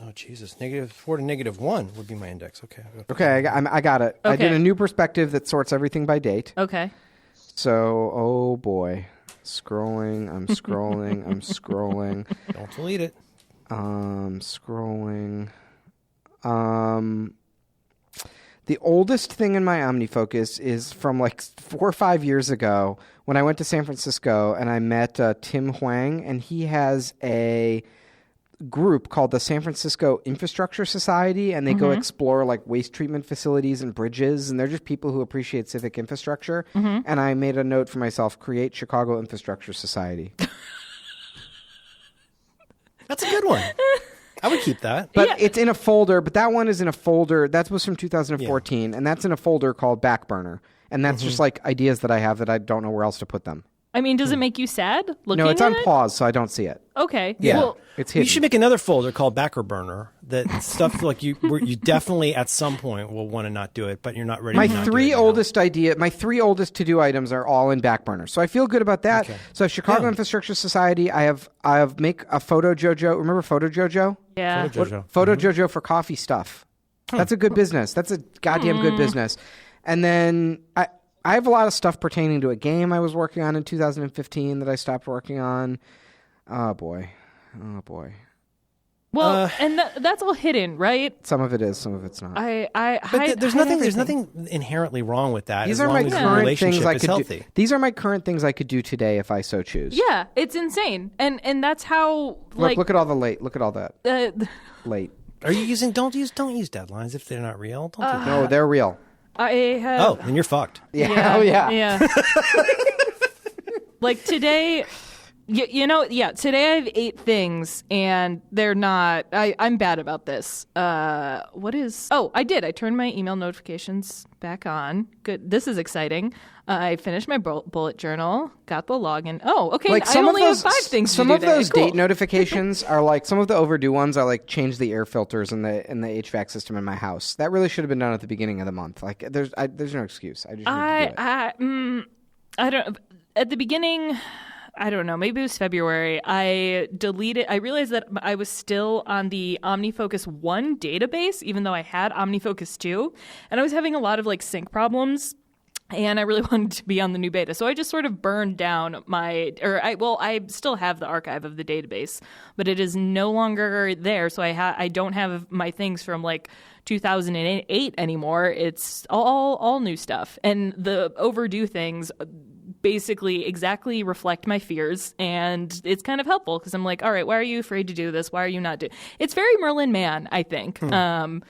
B: Oh, Jesus. -4 to -1 would be my index. Okay.
C: Okay, I got it. I did
A: Okay.
C: a new perspective that sorts everything by date.
A: Okay.
C: So, oh boy. Scrolling. I'm scrolling. I'm scrolling.
B: Don't delete it.
C: Scrolling. The oldest thing in my OmniFocus is from like 4 or 5 years ago when I went to San Francisco and I met Tim Huang, and he has a group called the San Francisco Infrastructure Society, and they go explore like waste treatment facilities and bridges, and they're just people who appreciate civic infrastructure. And I made a note for myself: create Chicago Infrastructure Society.
B: That's a good one. I would keep that.
C: But
A: Yeah.
C: it's in a folder. But that one is in a folder. That was from 2014, and that's in a folder called Backburner. And that's just like ideas that I have that I don't know where else to put them.
A: I mean, does it make you sad looking
C: No, it's
A: at
C: on
A: it?
C: pause, so I don't see it.
A: Okay.
B: Yeah.
A: Well,
C: It's
B: You
C: hidden.
B: should make another folder called Backer Burner. That stuff like you definitely at some point will want to not do it, but you're not ready.
C: My
B: to not do
C: three
B: it now.
C: my three oldest to-do items are all in Backburner, so I feel good about that.
B: Okay.
C: So I have Chicago
B: Yeah.
C: Infrastructure Society. I have make a Photo Jojo. Remember Photo Jojo?
A: yeah.
B: Photo Jojo.
C: Photo Jojo for coffee stuff. That's a good business. That's a goddamn good business. And then I have a lot of stuff pertaining to a game I was working on in 2015 that I stopped working on. Oh boy.
A: Well, and that's all hidden, right?
C: Some of it is, some of it's not.
A: I
B: But there's
A: hide
B: nothing. There's
A: everything.
B: nothing inherently wrong with that.
C: These
B: as
C: are my
B: long as the
C: current
B: relationship
C: things I
B: is
C: could
B: healthy.
C: do. These are my current things I could do today if I so choose.
A: Yeah, it's insane, and that's how like
C: Look at all the late. Look at all that late.
B: Are you using? Don't use deadlines if they're not real. Don't do that.
C: No, they're real.
A: I have.
B: Oh, then you're fucked.
C: Yeah. Oh yeah.
A: Yeah. Like today, today I have 8 things, and they're not. I'm bad about this. What is? Oh, I did. I turned my email notifications back on. Good. This is exciting. I finished my bullet journal. Got the login. Oh, okay.
C: Like
A: I
C: some
A: only
C: of those,
A: have 5 things.
C: Some
A: to do
C: of those
A: today. Cool.
C: date notifications are like some of the overdue ones are like change the air filters in the HVAC system in my house. That really should have been done at the beginning of the month. Like there's no excuse. I just need to do it.
A: I don't. At the beginning, I don't know. Maybe it was February. I realized that I was still on the OmniFocus 1 database, even though I had OmniFocus 2, and I was having a lot of like sync problems. And I really wanted to be on the new beta. So I just sort of burned down I still have the archive of the database, but it is no longer there. So I don't have my things from like 2008 anymore. It's all new stuff. And the overdue things basically exactly reflect my fears, and it's kind of helpful because I'm like, all right, why are you afraid to do this? Why are you not doing? It's very Merlin Mann, I think. And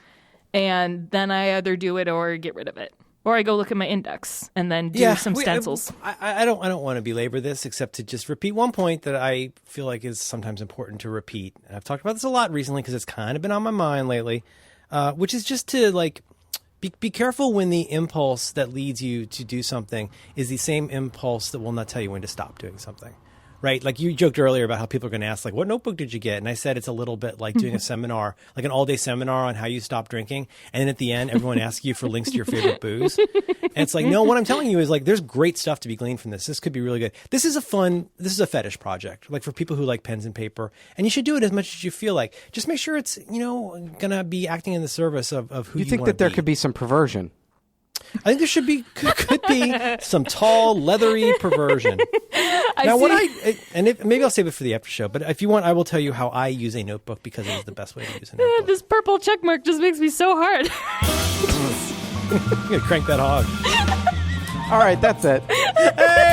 A: then I either do it or get rid of it. Or I go look at my index and then do some stencils.
B: I don't want to belabor this except to just repeat one point that I feel like is sometimes important to repeat. And I've talked about this a lot recently because it's kind of been on my mind lately, which is just to like be careful when the impulse that leads you to do something is the same impulse that will not tell you when to stop doing something. Right? Like you joked earlier about how people are going to ask, like, what notebook did you get? And I said it's a little bit like doing a seminar, like an all-day seminar on how you stop drinking. And then at the end, everyone asks you for links to your favorite booze. And it's like, no, what I'm telling you is like, there's great stuff to be gleaned from this. This could be really good. This is a fetish project, like for people who like pens and paper. And you should do it as much as you feel like. Just make sure it's, going to be acting in the service of who you
C: think that there could be some perversion?
B: I think there could be some tall, leathery perversion. Maybe I'll save it for the after show. But if you want, I will tell you how I use a notebook because it is the best way to use a notebook.
A: This purple check mark just makes me so hard.
B: I'm gonna crank that hog.
C: All right, that's it.
B: Hey!